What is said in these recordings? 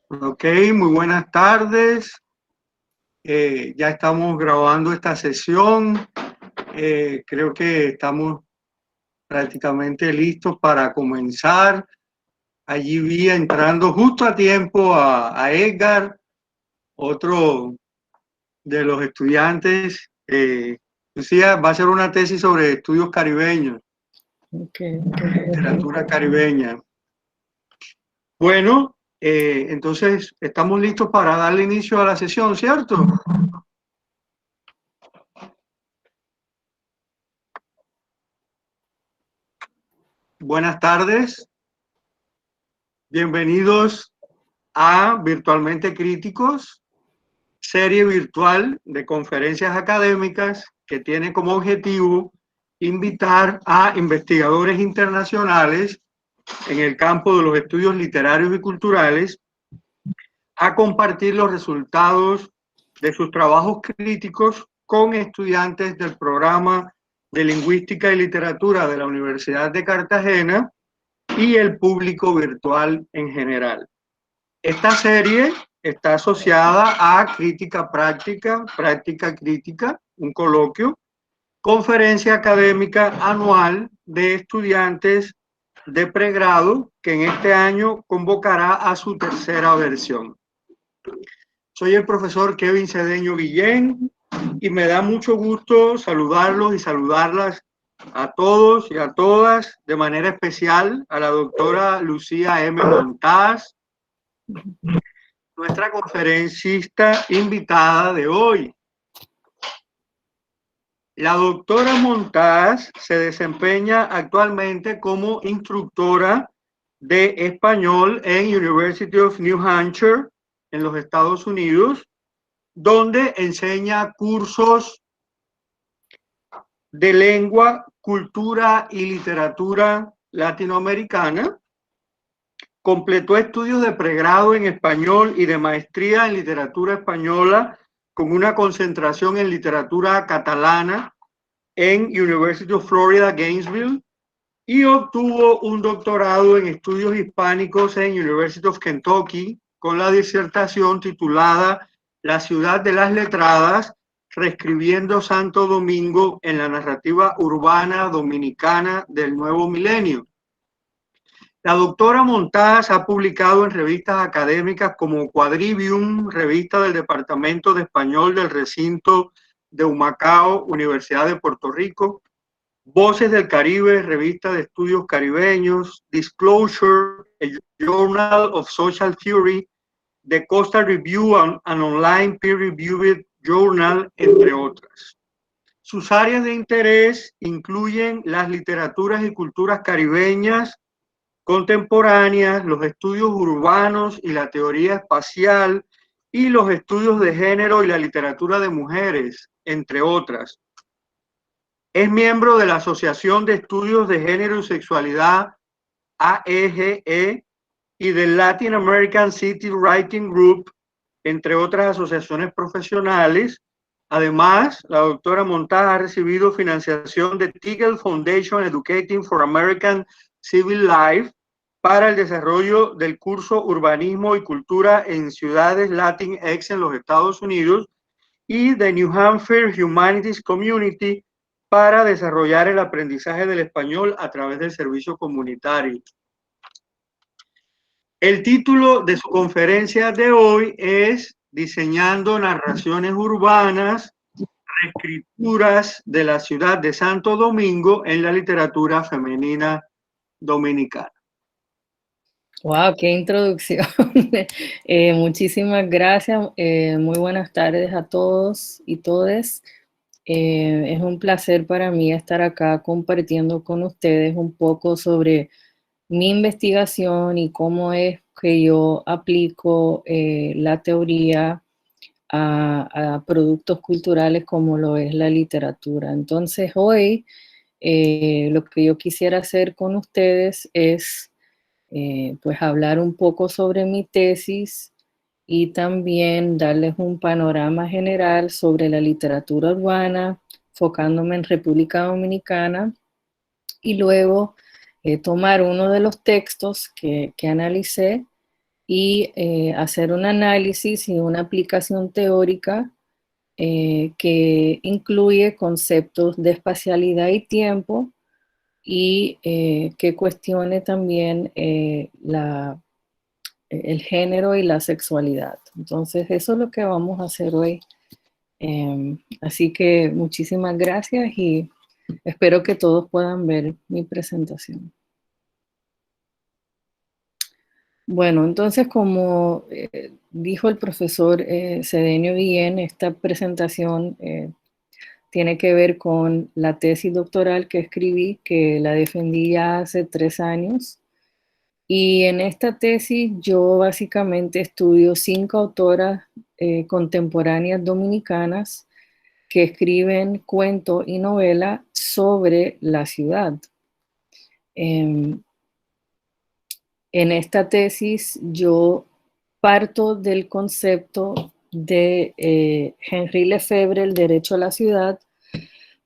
Ok, muy buenas tardes. Ya estamos grabando esta sesión. Creo que estamos prácticamente listos para comenzar. Allí vi entrando justo a tiempo a Edgar, otro de los estudiantes. Lucía va a hacer una tesis sobre estudios caribeños, literatura caribeña. Bueno, entonces estamos listos para darle inicio a la sesión, ¿cierto? Buenas tardes, bienvenidos a Virtualmente Críticos, serie virtual de conferencias académicas que tiene como objetivo invitar a investigadores internacionales en el campo de los estudios literarios y culturales a compartir los resultados de sus trabajos críticos con estudiantes del programa de Lingüística y Literatura de la Universidad de Cartagena y el público virtual en general. Esta serie está asociada a Crítica Práctica, Práctica Crítica, un coloquio, conferencia académica anual de estudiantes de pregrado que en este año convocará a su tercera versión. Soy el profesor Kevin Cedeño Guillén y me da mucho gusto saludarlos y saludarlas a todos y a todas, de manera especial a la doctora Lucía M. Montaz, nuestra conferencista invitada de hoy. La doctora Montaz se desempeña actualmente como instructora de español en University of New Hampshire, en los Estados Unidos, donde enseña cursos de lengua, cultura y literatura latinoamericana. Completó estudios de pregrado en español y de maestría en literatura española con una concentración en literatura catalana en University of Florida, Gainesville, y obtuvo un doctorado en estudios hispánicos en University of Kentucky con la disertación titulada La ciudad de las letradas, reescribiendo Santo Domingo en la narrativa urbana dominicana del nuevo milenio. La doctora Montaz ha publicado en revistas académicas como Quadrivium, revista del Departamento de Español del Recinto de Humacao, Universidad de Puerto Rico, Voces del Caribe, revista de estudios caribeños, Disclosure, el Journal of Social Theory, The Costa Review, an online peer-reviewed journal, entre otras. Sus áreas de interés incluyen las literaturas y culturas caribeñas contemporáneas, los estudios urbanos y la teoría espacial, y los estudios de género y la literatura de mujeres, entre otras. Es miembro de la Asociación de Estudios de Género y Sexualidad, AEGE, y del Latin American City Writing Group, entre otras asociaciones profesionales. Además, la doctora Montaz ha recibido financiación de Teagle Foundation Educating for American Civil Life para el desarrollo del curso Urbanismo y Cultura en Ciudades Latinx en los Estados Unidos y de New Hampshire Humanities Community para desarrollar el aprendizaje del español a través del servicio comunitario. El título de su conferencia de hoy es Diseñando narraciones urbanas, reescrituras de la ciudad de Santo Domingo en la literatura femenina dominicana. Wow, qué introducción. Muchísimas gracias. Muy buenas tardes a todos y todes. Es un placer para mí estar acá compartiendo con ustedes un poco sobre mi investigación y cómo es que yo aplico la teoría a productos culturales como lo es la literatura. Entonces hoy lo que yo quisiera hacer con ustedes es pues hablar un poco sobre mi tesis y también darles un panorama general sobre la literatura urbana, enfocándome en República Dominicana, y luego tomar uno de los textos que analicé y hacer un análisis y una aplicación teórica que incluye conceptos de espacialidad y tiempo y que cuestione también el género y la sexualidad. Entonces, eso es lo que vamos a hacer hoy. Así que muchísimas gracias y espero que todos puedan ver mi presentación. Bueno, entonces como dijo el profesor Cedenio Guillén, esta presentación tiene que ver con la tesis doctoral que escribí, que la defendí ya hace 3 años. Y en esta tesis yo básicamente estudio 5 autoras contemporáneas dominicanas que escriben cuento y novela sobre la ciudad. En esta tesis yo parto del concepto de Henri Lefebvre, el derecho a la ciudad,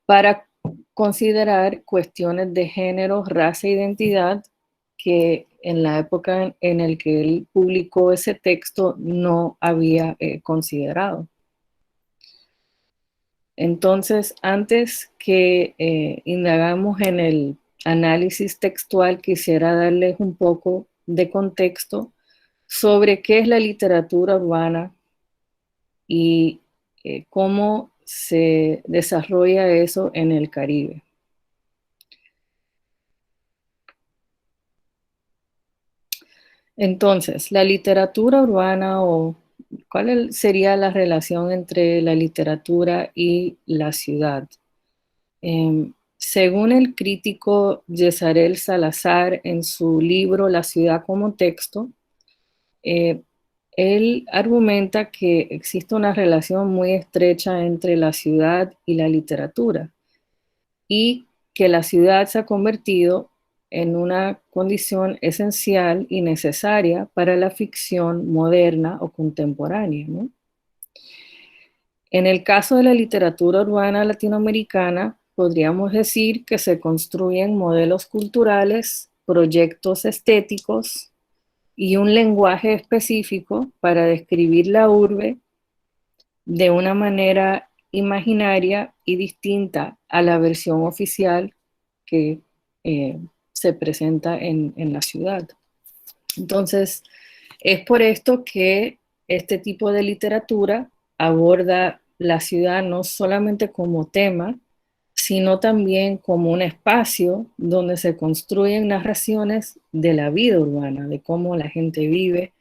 para considerar cuestiones de género, raza e identidad que en la época en la que él publicó ese texto no había considerado. Entonces, antes que indagamos en el análisis textual, quisiera darles un poco de contexto sobre qué es la literatura urbana y cómo se desarrolla eso en el Caribe. Entonces, la literatura urbana o ¿cuál sería la relación entre la literatura y la ciudad? Según el crítico Yesarel Salazar en su libro La ciudad como texto, él argumenta que existe una relación muy estrecha entre la ciudad y la literatura y que la ciudad se ha convertido en una condición esencial y necesaria para la ficción moderna o contemporánea, ¿no? En el caso de la literatura urbana latinoamericana, podríamos decir que se construyen modelos culturales, proyectos estéticos y un lenguaje específico para describir la urbe de una manera imaginaria y distinta a la versión oficial que se presenta en la ciudad. Entonces, es por esto que este tipo de literatura aborda la ciudad no solamente como tema, sino también como un espacio donde se construyen narraciones de la vida urbana, de cómo la gente vive,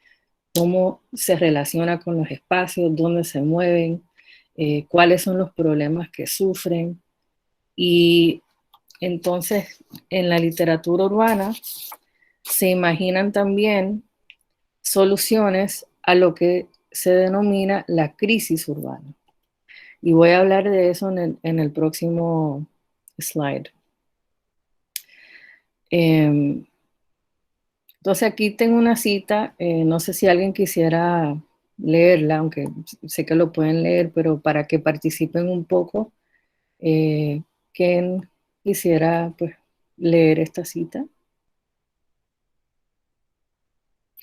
cómo se relaciona con los espacios, dónde se mueven, cuáles son los problemas que sufren. Y entonces, en la literatura urbana se imaginan también soluciones a lo que se denomina la crisis urbana. Y voy a hablar de eso en el próximo slide. Entonces aquí tengo una cita, no sé si alguien quisiera leerla, aunque sé que lo pueden leer, pero para que participen un poco, ¿quién quisiera pues, leer esta cita?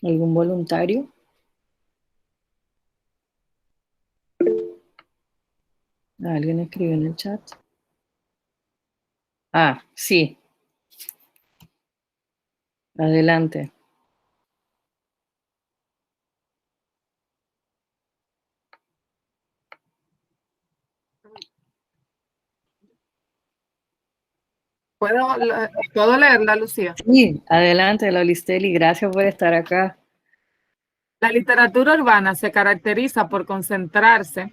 ¿Algún voluntario? ¿Alguien escribe en el chat? Ah, sí. Adelante. ¿Puedo leerla, Lucía? Sí, adelante, Lauristeli, gracias por estar acá. La literatura urbana se caracteriza por concentrarse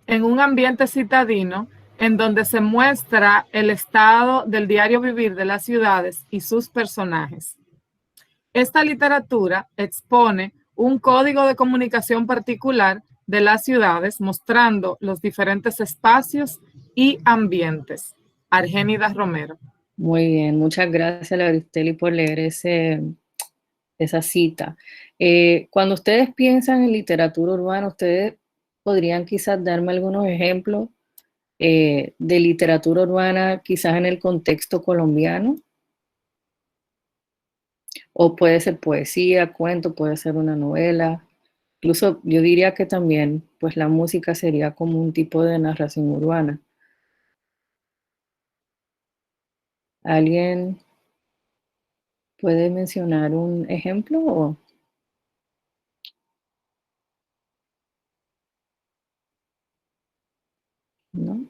en un ambiente citadino en donde se muestra el estado del diario vivir de las ciudades y sus personajes. Esta literatura expone un código de comunicación particular de las ciudades, mostrando los diferentes espacios y ambientes. Argénida Romero. Muy bien, muchas gracias, Lauristeli, por leer esa cita. Cuando ustedes piensan en literatura urbana, ustedes podrían quizás darme algunos ejemplos de literatura urbana, quizás en el contexto colombiano. o puede ser poesía, cuento, puede ser una novela. Incluso yo diría que también, pues la música sería como un tipo de narración urbana. ¿Alguien puede mencionar un ejemplo o no?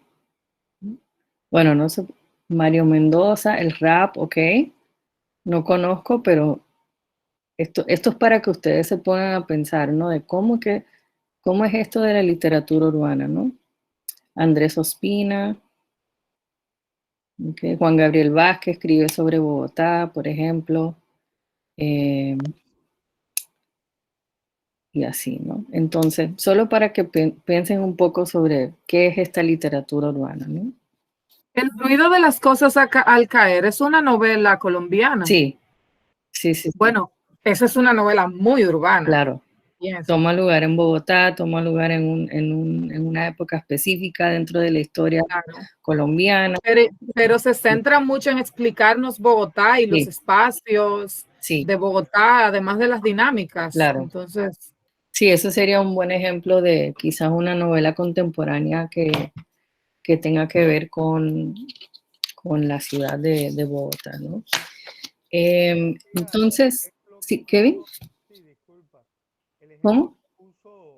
Bueno, no sé. Mario Mendoza, el rap, ok. No conozco, pero esto es para que ustedes se pongan a pensar, ¿no? De cómo es esto de la literatura urbana, ¿no? Andrés Ospina, ok. Juan Gabriel Vázquez escribe sobre Bogotá, por ejemplo, eh, y así, ¿no? Entonces, solo para que piensen un poco sobre qué es esta literatura urbana, ¿no? El ruido de las cosas al caer es una novela colombiana. Sí, sí, sí, sí, Bueno, esa es una novela muy urbana. claro. Pienso. Toma lugar en Bogotá, toma lugar en una época específica dentro de la historia Claro. colombiana. Pero se centra mucho en explicarnos Bogotá y los Sí, espacios sí, de Bogotá, además de las dinámicas. claro. Entonces, Sí, eso sería un buen ejemplo de quizás una novela contemporánea que tenga que ver con la ciudad de Bogotá, ¿no? Entonces, sí, Kevin, Sí, disculpa. El ejemplo ¿cómo? que puso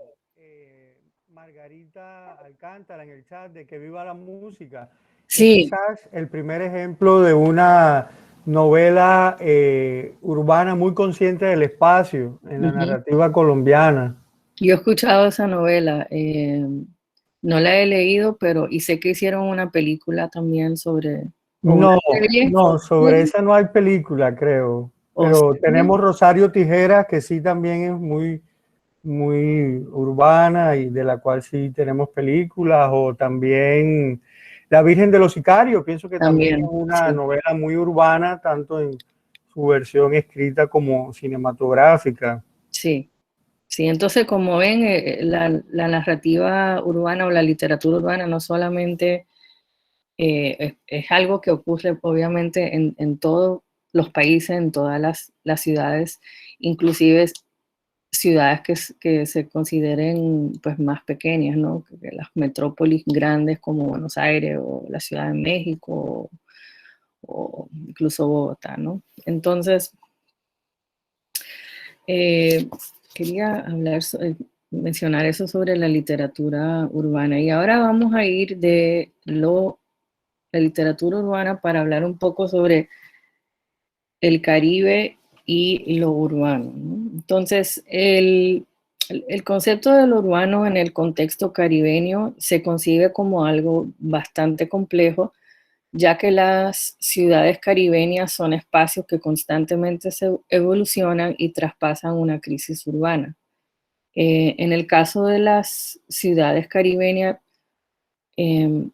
Margarita Alcántara en el chat de que viva la música es Sí, quizás el primer ejemplo de una novela urbana muy consciente del espacio en la ujú. narrativa colombiana. Yo he escuchado esa novela, no la he leído, pero y sé que hicieron una película también sobre, o una No, serie, no, sobre esa no hay película, creo. o Pero serie. tenemos Rosario Tijeras, que sí también es muy urbana y de la cual sí tenemos películas, o también La Virgen de los Sicarios, pienso que también es También, una sí, novela muy urbana, tanto en su versión escrita como cinematográfica. sí. Sí, entonces como ven, la narrativa urbana o la literatura urbana no solamente es algo que ocurre obviamente en todos los países, en todas las ciudades, inclusive ciudades que se consideren pues más pequeñas, ¿no? Que las metrópolis grandes como Buenos Aires o la Ciudad de México o incluso Bogotá, ¿no? Entonces, Eh, quería mencionar eso sobre la literatura urbana. Y ahora vamos a ir de la literatura urbana para hablar un poco sobre el Caribe y lo urbano, ¿no? Entonces, el concepto de lo urbano en el contexto caribeño se concibe como algo bastante complejo, ya que las ciudades caribeñas son espacios que constantemente se evolucionan y traspasan una crisis urbana. En el caso de las ciudades caribeñas, eh,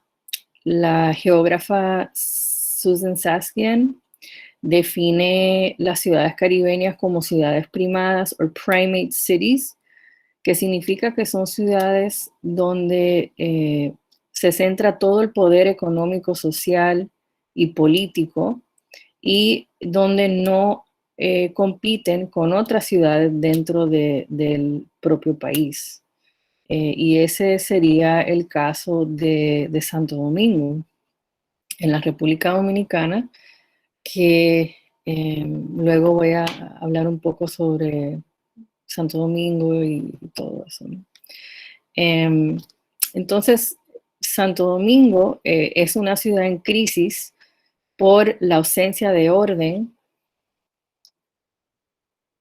la geógrafa Susan Saskian define las ciudades caribeñas como ciudades primadas o primate cities, que significa que son ciudades donde se centra todo el poder económico, social y político y donde no compiten con otras ciudades dentro del propio país. Y ese sería el caso de Santo Domingo, en la República Dominicana, que luego voy a hablar un poco sobre Santo Domingo y todo eso, ¿no? Entonces, Santo Domingo es una ciudad en crisis por la ausencia de orden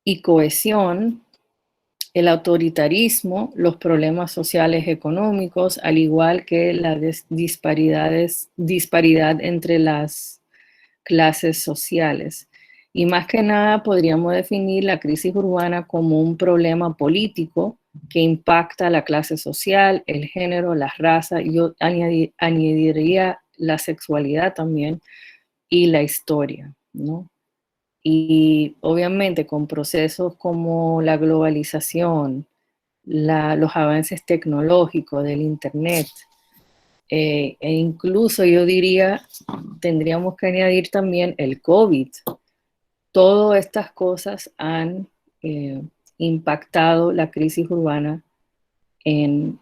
y cohesión, el autoritarismo, los problemas sociales económicos, al igual que la disparidad entre las clases sociales. Y más que nada podríamos definir la crisis urbana como un problema político que impacta a la clase social, el género, la raza, y yo añadiría la sexualidad también y la historia, ¿no? Y obviamente con procesos como la globalización, los avances tecnológicos del Internet, e incluso yo diría, tendríamos que añadir también el COVID, todas estas cosas han impactado la crisis urbana en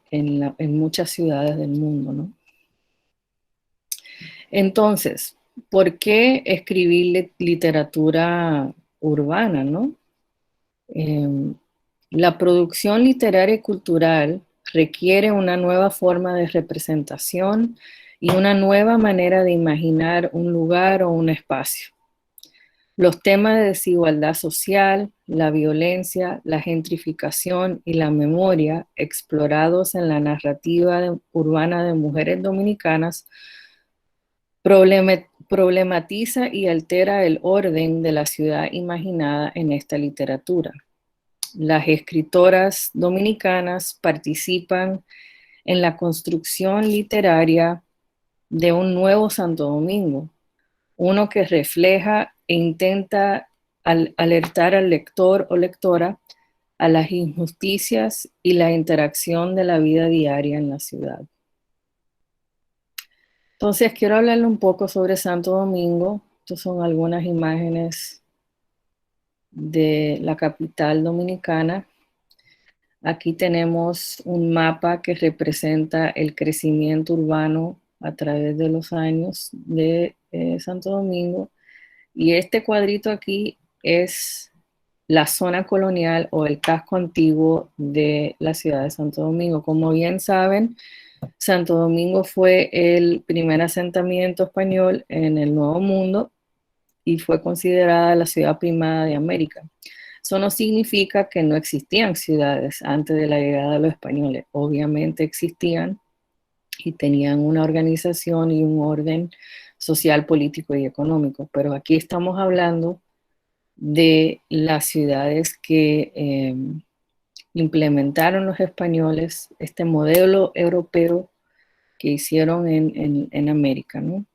muchas ciudades del mundo, ¿no? Entonces, ¿por qué escribir literatura urbana, no? La producción literaria y cultural requiere una nueva forma de representación y una nueva manera de imaginar un lugar o un espacio. Los temas de desigualdad social, la violencia, la gentrificación y la memoria explorados en la narrativa urbana de mujeres dominicanas problematiza y altera el orden de la ciudad imaginada en esta literatura. Las escritoras dominicanas participan en la construcción literaria de un nuevo Santo Domingo, uno que refleja e intenta alertar al lector o lectora a las injusticias y la interacción de la vida diaria en la ciudad. Entonces, quiero hablarle un poco sobre Santo Domingo. Estas son algunas imágenes de la capital dominicana. Aquí tenemos un mapa que representa el crecimiento urbano a través de los años de Santo Domingo. Y este cuadrito aquí es la zona colonial o el casco antiguo de la ciudad de Santo Domingo. Como bien saben, Santo Domingo fue el primer asentamiento español en el Nuevo Mundo y fue considerada la ciudad primada de América. Eso no significa que no existían ciudades antes de la llegada de los españoles. Obviamente existían y tenían una organización y un orden social, político y económico. Pero aquí estamos hablando de las ciudades que implementaron los españoles, este modelo europeo que hicieron en América, ¿no?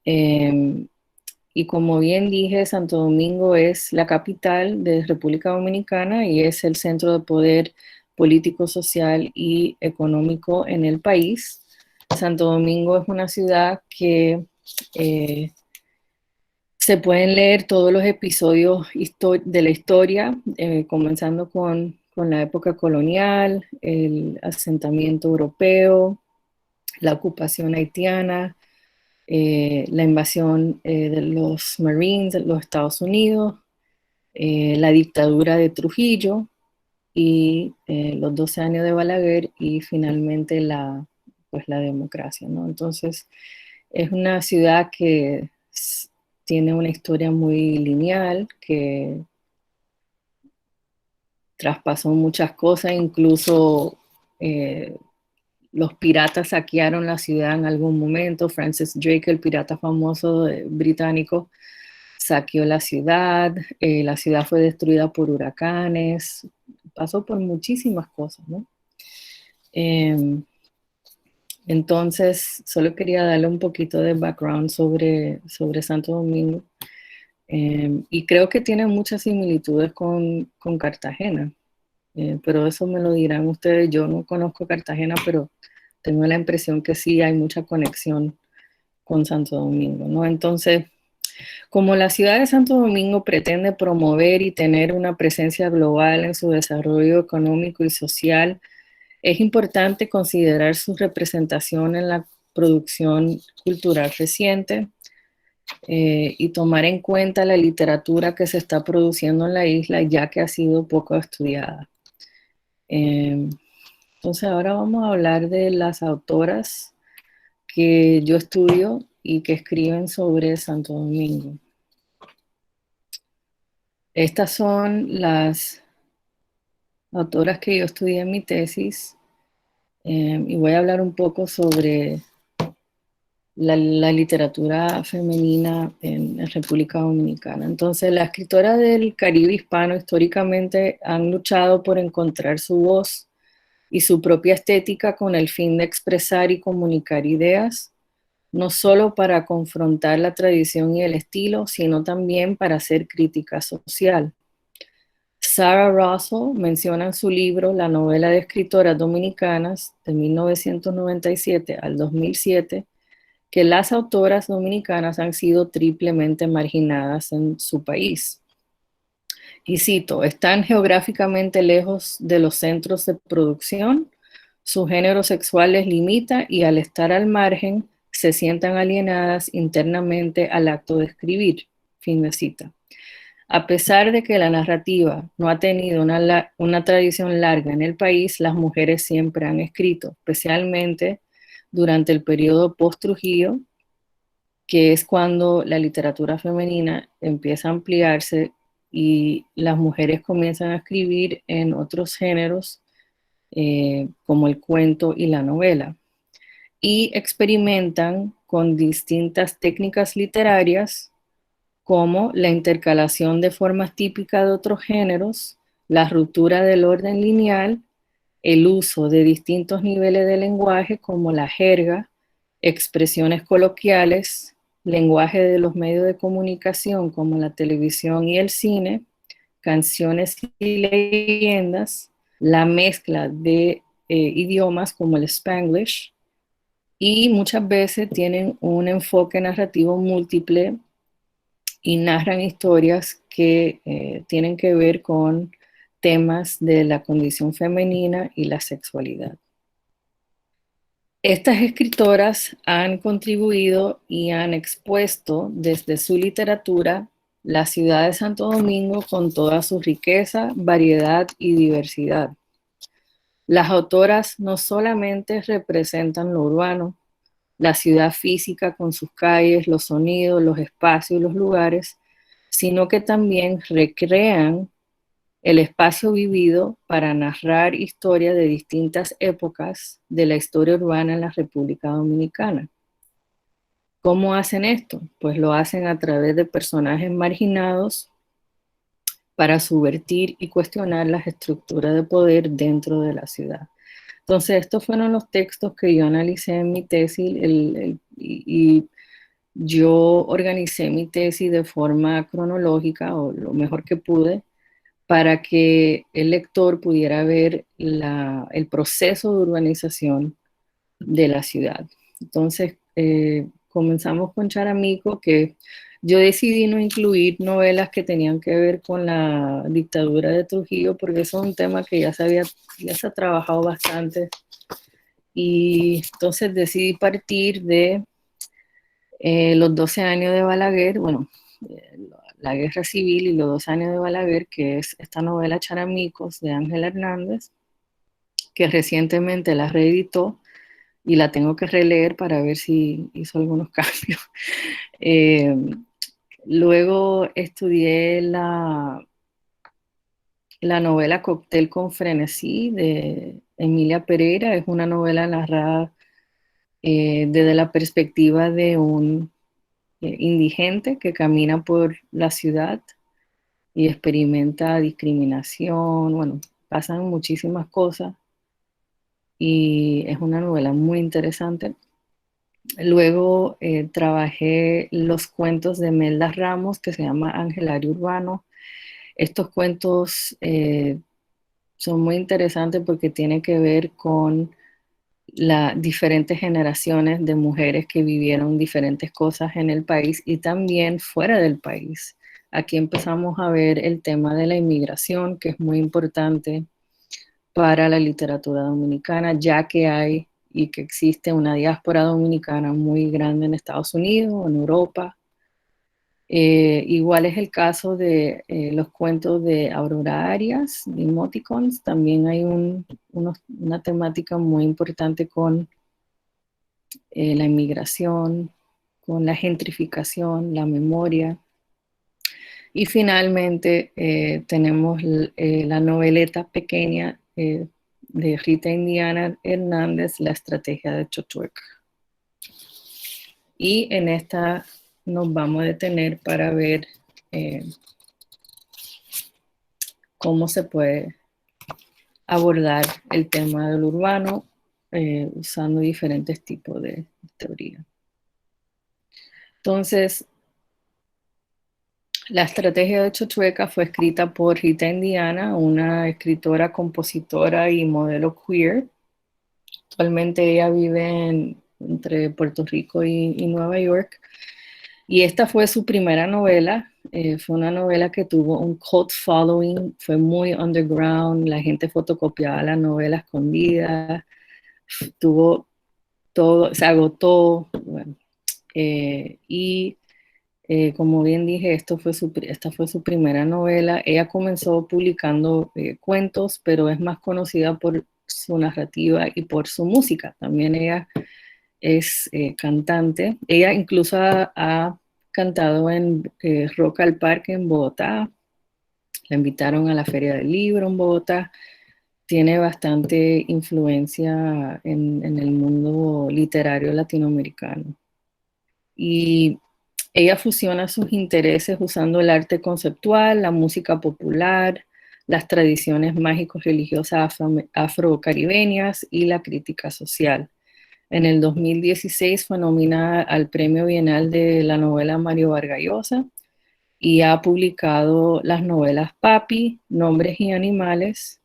Y como bien dije, Santo Domingo es la capital de República Dominicana y es el centro de poder político, social y económico en el país. Santo Domingo es una ciudad que se pueden leer todos los episodios de la historia, comenzando con la época colonial, el asentamiento europeo, la ocupación haitiana, la invasión de los Marines de los Estados Unidos, la dictadura de Trujillo y los 12 años de Balaguer y finalmente la democracia, ¿no? Entonces, es una ciudad que tiene una historia muy lineal, que traspasó muchas cosas, incluso los piratas saquearon la ciudad en algún momento. Francis Drake, el pirata famoso británico, saqueó la ciudad fue destruida por huracanes, pasó por muchísimas cosas, ¿no? Entonces, solo quería darle un poquito de background sobre Santo Domingo. Y creo que tiene muchas similitudes con Cartagena, pero eso me lo dirán ustedes. Yo no conozco Cartagena, pero tengo la impresión que sí hay mucha conexión con Santo Domingo, ¿no? Entonces, como la ciudad de Santo Domingo pretende promover y tener una presencia global en su desarrollo económico y social, es importante considerar su representación en la producción cultural reciente y tomar en cuenta la literatura que se está produciendo en la isla, ya que ha sido poco estudiada. Entonces ahora vamos a hablar de las autoras que yo estudio y que escriben sobre Santo Domingo. Estas son las autoras que yo estudié en mi tesis y voy a hablar un poco sobre la literatura femenina en República Dominicana. Entonces, las escritoras del Caribe hispano históricamente han luchado por encontrar su voz y su propia estética con el fin de expresar y comunicar ideas, no solo para confrontar la tradición y el estilo, sino también para hacer crítica social. Sarah Russell menciona en su libro la novela de escritoras dominicanas de 1997 al 2007 que las autoras dominicanas han sido triplemente marginadas en su país. Y cito, están geográficamente lejos de los centros de producción, su género sexual les limita y al estar al margen se sientan alienadas internamente al acto de escribir. Fin de cita. A pesar de que la narrativa no ha tenido una tradición larga en el país, las mujeres siempre han escrito, especialmente durante el periodo post-Trujillo, que es cuando la literatura femenina empieza a ampliarse y las mujeres comienzan a escribir en otros géneros como el cuento y la novela, y experimentan con distintas técnicas literarias como la intercalación de formas típicas de otros géneros, la ruptura del orden lineal, el uso de distintos niveles de lenguaje como la jerga, expresiones coloquiales, lenguaje de los medios de comunicación como la televisión y el cine, canciones y leyendas, la mezcla de idiomas como el Spanglish, y muchas veces tienen un enfoque narrativo múltiple y narran historias que tienen que ver con temas de la condición femenina y la sexualidad. Estas escritoras han contribuido y han expuesto desde su literatura la ciudad de Santo Domingo con toda su riqueza, variedad y diversidad. Las autoras no solamente representan lo urbano, la ciudad física con sus calles, los sonidos, los espacios y los lugares, sino que también recrean el espacio vivido para narrar historias de distintas épocas de la historia urbana en la República Dominicana. ¿Cómo hacen esto? Pues lo hacen a través de personajes marginados para subvertir y cuestionar las estructuras de poder dentro de la ciudad. Entonces, estos fueron los textos que yo analicé en mi tesis y yo organicé mi tesis de forma cronológica o lo mejor que pude para que el lector pudiera ver el proceso de urbanización de la ciudad. Entonces, comenzamos con Charamico, que yo decidí no incluir novelas que tenían que ver con la dictadura de Trujillo, porque eso es un tema que ya se ha trabajado bastante. Y entonces decidí partir de los 12 años de Balaguer, bueno, la guerra civil y los 12 años de Balaguer, que es esta novela Charamicos de Ángela Hernández, que recientemente la reeditó y la tengo que releer para ver si hizo algunos cambios. Luego estudié la novela Cóctel con frenesí de Emilia Pereira. Es una novela narrada desde la perspectiva de un indigente que camina por la ciudad y experimenta discriminación. Bueno, pasan muchísimas cosas y es una novela muy interesante. Luego trabajé los cuentos de Melda Ramos, que se llama Angelario Urbano. Estos cuentos son muy interesantes porque tienen que ver con las diferentes generaciones de mujeres que vivieron diferentes cosas en el país y también fuera del país. Aquí empezamos a ver el tema de la inmigración, que es muy importante para la literatura dominicana, ya que hay y que existe una diáspora dominicana muy grande en Estados Unidos, en Europa. Igual es el caso de los cuentos de Aurora Arias, de Emoticons. También hay una temática muy importante con la inmigración, con la gentrificación, la memoria. Y finalmente tenemos la noveleta pequeña de Rita Indiana Hernández, La estrategia de Chochueca. Y en esta nos vamos a detener para ver cómo se puede abordar el tema del urbano usando diferentes tipos de teoría. Entonces, la estrategia de Chochueca fue escrita por Rita Indiana, una escritora, compositora y modelo queer. Actualmente ella vive entre Puerto Rico y Nueva York. Y esta fue su primera novela. Fue una novela que tuvo un cult following, fue muy underground, la gente fotocopiaba la novela escondida, tuvo todo, se agotó. Bueno, como bien dije, esta fue su primera novela. Ella comenzó publicando cuentos, pero es más conocida por su narrativa y por su música. También ella es cantante. Ella incluso ha cantado en Rock al Parque en Bogotá. La invitaron a la Feria del Libro en Bogotá. Tiene bastante influencia en el mundo literario latinoamericano. Y ella fusiona sus intereses usando el arte conceptual, la música popular, las tradiciones mágico-religiosas afrocaribeñas y la crítica social. En el 2016 fue nominada al Premio Bienal de la novela Mario Vargas Llosa y ha publicado las novelas Papi, Nombres y Animales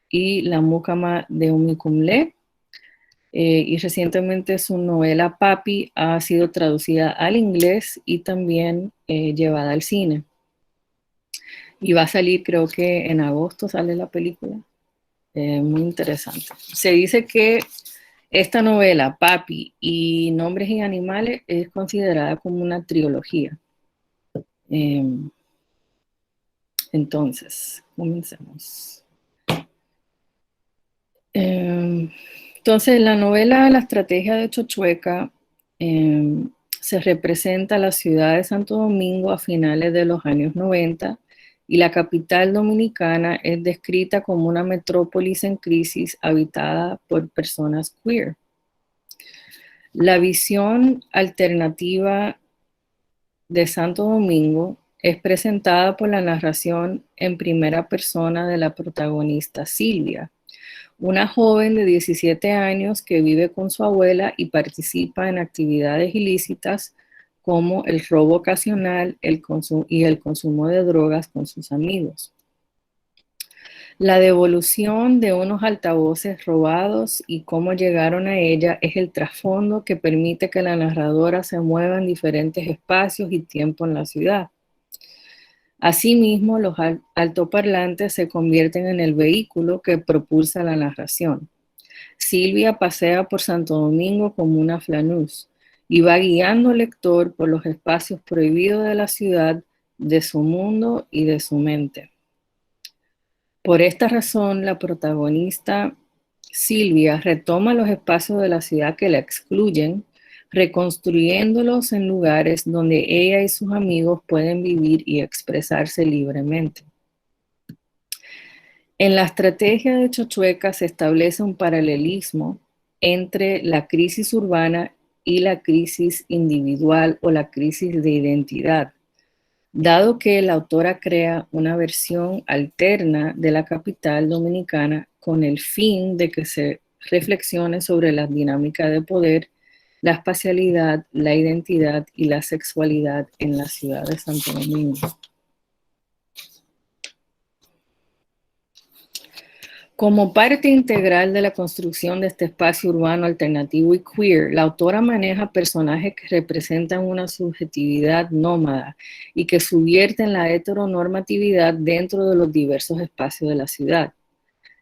y La Mucama de Umicumle. Y recientemente su novela Papi ha sido traducida al inglés y también llevada al cine. Y va a salir, creo que en agosto sale la película. Muy interesante. Se dice que esta novela, Papi y Nombres y Animales, es considerada como una trilogía. Entonces, comencemos. Entonces, la novela La Estrategia de Chochueca se representa la ciudad de Santo Domingo a finales de los años 90 y la capital dominicana es descrita como una metrópolis en crisis habitada por personas queer. La visión alternativa de Santo Domingo es presentada por la narración en primera persona de la protagonista Silvia, una joven de 17 años que vive con su abuela y participa en actividades ilícitas como el robo ocasional y el consumo de drogas con sus amigos. La devolución de unos altavoces robados y cómo llegaron a ella es el trasfondo que permite que la narradora se mueva en diferentes espacios y tiempo en la ciudad. Asimismo, los altoparlantes se convierten en el vehículo que propulsa la narración. Silvia pasea por Santo Domingo como una flanús y va guiando al lector por los espacios prohibidos de la ciudad, de su mundo y de su mente. Por esta razón, la protagonista Silvia retoma los espacios de la ciudad que la excluyen, reconstruyéndolos en lugares donde ella y sus amigos pueden vivir y expresarse libremente. En la estrategia de Chochueca se establece un paralelismo entre la crisis urbana y la crisis individual o la crisis de identidad, dado que la autora crea una versión alterna de la capital dominicana con el fin de que se reflexione sobre las dinámicas de poder, la espacialidad, la identidad y la sexualidad en la ciudad de Santo Domingo. Como parte integral de la construcción de este espacio urbano alternativo y queer, la autora maneja personajes que representan una subjetividad nómada y que subvierten la heteronormatividad dentro de los diversos espacios de la ciudad.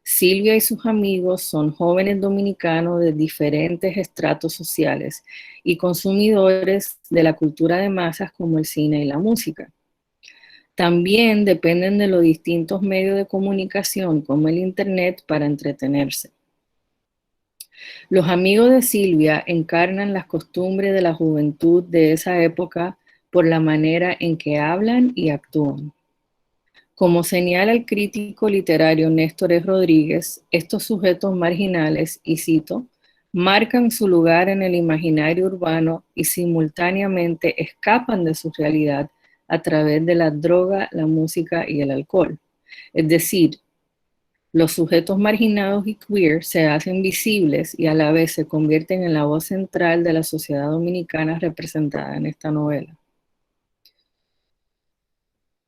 Silvia y sus amigos son jóvenes dominicanos de diferentes estratos sociales y consumidores de la cultura de masas como el cine y la música. También dependen de los distintos medios de comunicación como el Internet para entretenerse. Los amigos de Silvia encarnan las costumbres de la juventud de esa época por la manera en que hablan y actúan. Como señala el crítico literario Néstor E. Rodríguez, estos sujetos marginales, y cito, marcan su lugar en el imaginario urbano y simultáneamente escapan de su realidad a través de la droga, la música y el alcohol. Es decir, los sujetos marginados y queer se hacen visibles y a la vez se convierten en la voz central de la sociedad dominicana representada en esta novela.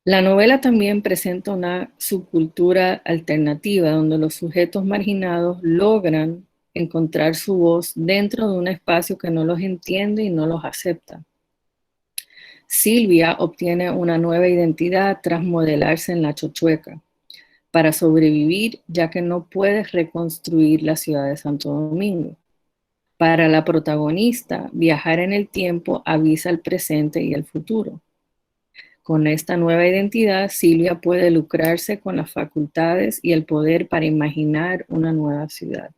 La novela también presenta una subcultura alternativa donde los sujetos marginados logran encontrar su voz dentro de un espacio que no los entiende y no los acepta. Silvia obtiene una nueva identidad tras modelarse en la Chochueca para sobrevivir, ya que no puede reconstruir la ciudad de Santo Domingo. Para la protagonista, viajar en el tiempo avisa el presente y el futuro. Con esta nueva identidad, Silvia puede lucrarse con las facultades y el poder para imaginar una nueva ciudad.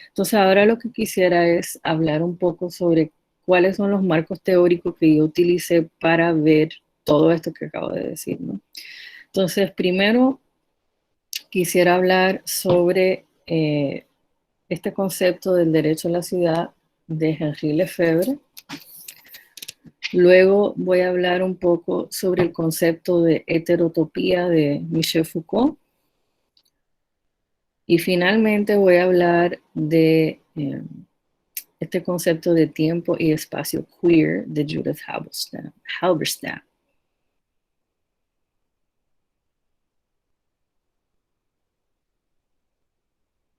Entonces, ahora lo que quisiera es hablar un poco sobre cuáles son los marcos teóricos que yo utilicé para ver todo esto que acabo de decir, ¿no? Entonces, primero quisiera hablar sobre este concepto del derecho a la ciudad de Henri Lefebvre. Luego voy a hablar un poco sobre el concepto de heterotopía de Michel Foucault. Y finalmente voy a hablar de este concepto de tiempo y espacio queer de Judith Halberstam.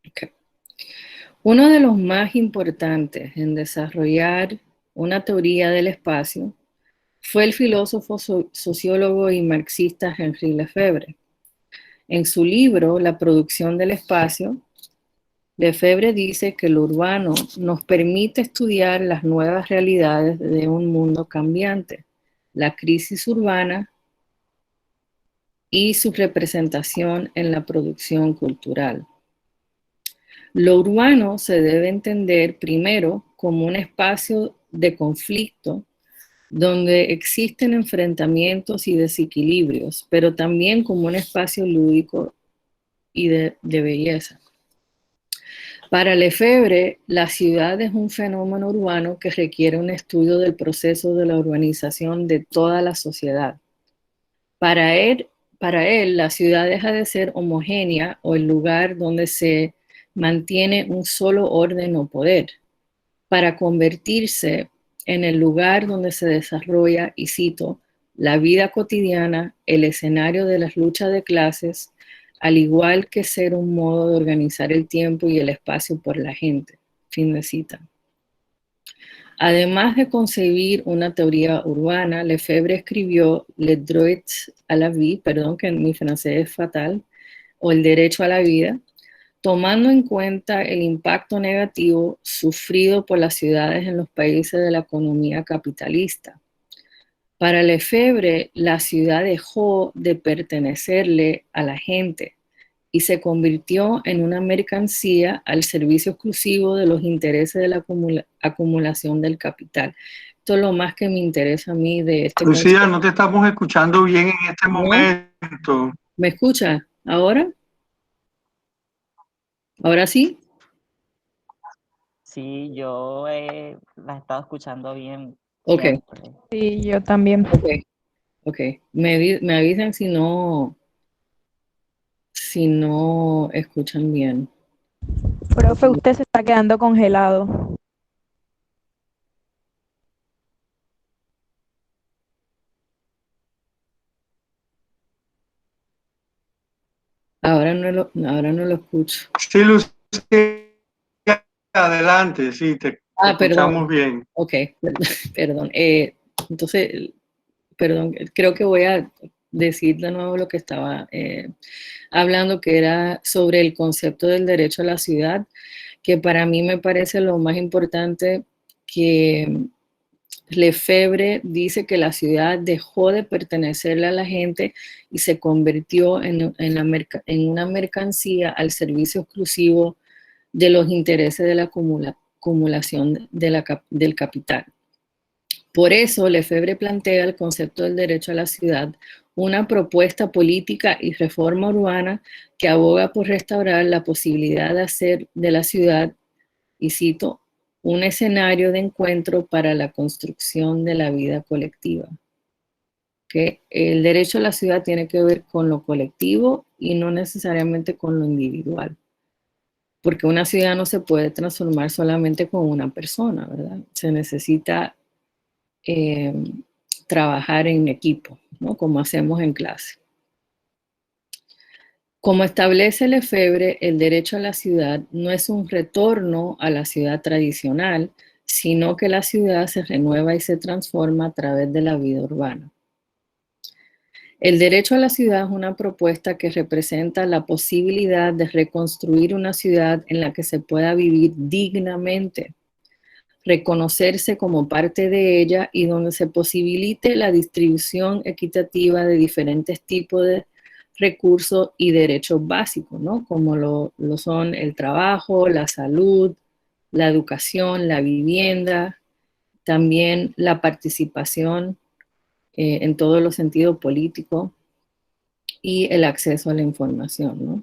Okay. Uno de los más importantes en desarrollar una teoría del espacio fue el filósofo, sociólogo y marxista Henri Lefebvre. En su libro La producción del espacio, Lefebvre dice que lo urbano nos permite estudiar las nuevas realidades de un mundo cambiante, la crisis urbana y su representación en la producción cultural. Lo urbano se debe entender primero como un espacio de conflicto donde existen enfrentamientos y desequilibrios, pero también como un espacio lúdico y de belleza. Para Lefebvre, la ciudad es un fenómeno urbano que requiere un estudio del proceso de la urbanización de toda la sociedad. Para él, la ciudad deja de ser homogénea o el lugar donde se mantiene un solo orden o poder, para convertirse en el lugar donde se desarrolla, y cito, la vida cotidiana, el escenario de las luchas de clases, al igual que ser un modo de organizar el tiempo y el espacio por la gente. Fin de cita. Además de concebir una teoría urbana, Lefebvre escribió Le droit à la vie, perdón que mi francés es fatal, o el derecho a la vida, tomando en cuenta el impacto negativo sufrido por las ciudades en los países de la economía capitalista. Para Lefebvre, la ciudad dejó de pertenecerle a la gente y se convirtió en una mercancía al servicio exclusivo de los intereses de la acumulación del capital. Esto es lo más que me interesa a mí de este Lucía, concepto. no te estamos escuchando bien en este momento. ¿Me escucha ahora? ¿Ahora sí? Sí, yo la he estado escuchando bien. Ok. Siempre. Sí, yo también. Ok. Me avisan si no escuchan bien. Profe, usted se está quedando congelado. Ahora no lo escucho. Sí, Lucía, adelante, sí, te escuchamos perdón. bien. Ok, perdón. Entonces, perdón, creo que voy a decir de nuevo lo que estaba hablando, que era sobre el concepto del derecho a la ciudad, que para mí me parece lo más importante, que Lefebvre dice que la ciudad dejó de pertenecerle a la gente y se convirtió en una mercancía al servicio exclusivo de los intereses de la acumulación del capital. Por eso, Lefebvre plantea el concepto del derecho a la ciudad, una propuesta política y reforma urbana que aboga por restaurar la posibilidad de hacer de la ciudad, y cito, un escenario de encuentro para la construcción de la vida colectiva. Que el derecho a la ciudad tiene que ver con lo colectivo y no necesariamente con lo individual. Porque una ciudad no se puede transformar solamente con una persona, ¿verdad? Se necesita trabajar en equipo, ¿no? Como hacemos en clase. Como establece Lefebvre, el derecho a la ciudad no es un retorno a la ciudad tradicional, sino que la ciudad se renueva y se transforma a través de la vida urbana. El derecho a la ciudad es una propuesta que representa la posibilidad de reconstruir una ciudad en la que se pueda vivir dignamente, reconocerse como parte de ella y donde se posibilite la distribución equitativa de diferentes tipos de recursos y derechos básicos, ¿no? Como lo son el trabajo, la salud, la educación, la vivienda, también la participación en todos los sentidos políticos y el acceso a la información, ¿no?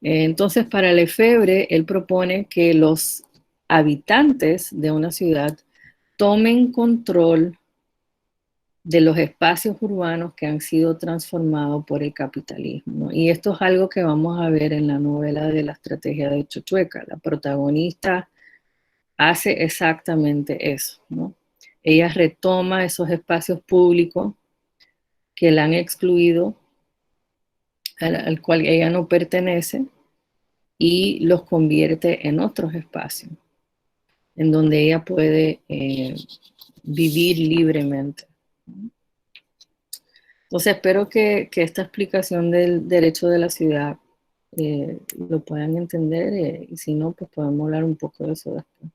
Entonces, para Lefebvre, él propone que los habitantes de una ciudad tomen control de los espacios urbanos que han sido transformados por el capitalismo, ¿no? Y esto es algo que vamos a ver en la novela de la estrategia de Chochueca. La protagonista hace exactamente eso, ¿no? Ella retoma esos espacios públicos que la han excluido, al cual ella no pertenece, y los convierte en otros espacios, en donde ella puede vivir libremente. Entonces espero que esta explicación del derecho de la ciudad lo puedan entender, y si no, pues podemos hablar un poco de eso después.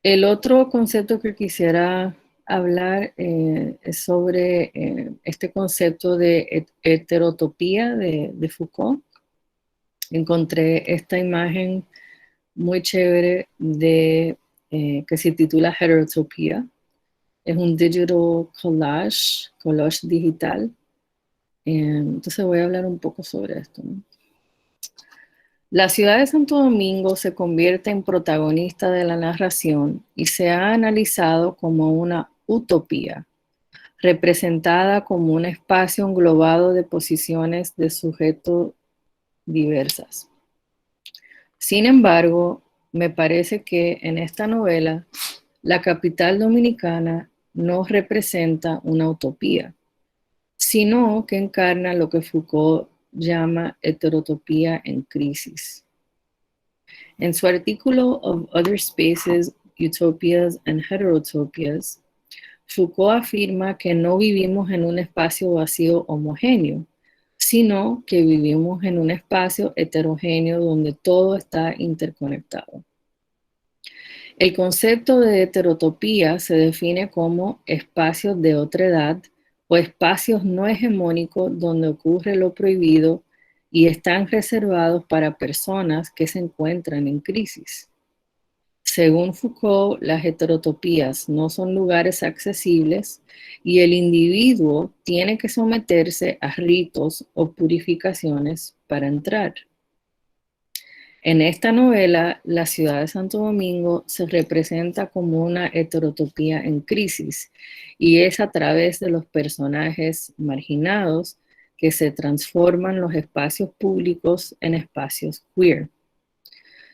El otro concepto que quisiera hablar es sobre este concepto de heterotopía de Foucault. Encontré esta imagen muy chévere que se titula Heterotopia. Es un digital collage digital. Entonces voy a hablar un poco sobre esto, ¿no? La ciudad de Santo Domingo se convierte en protagonista de la narración y se ha analizado como una utopía, representada como un espacio englobado de posiciones de sujetos diversas. Sin embargo, me parece que en esta novela, la capital dominicana no representa una utopía, sino que encarna lo que Foucault llama heterotopía en crisis. En su artículo Of Other Spaces, Utopias and Heterotopias, Foucault afirma que no vivimos en un espacio vacío homogéneo, sino que vivimos en un espacio heterogéneo donde todo está interconectado. El concepto de heterotopía se define como espacios de otra edad o espacios no hegemónicos donde ocurre lo prohibido y están reservados para personas que se encuentran en crisis. Según Foucault, las heterotopías no son lugares accesibles y el individuo tiene que someterse a ritos o purificaciones para entrar. En esta novela, la ciudad de Santo Domingo se representa como una heterotopía en crisis y es a través de los personajes marginados que se transforman los espacios públicos en espacios queer.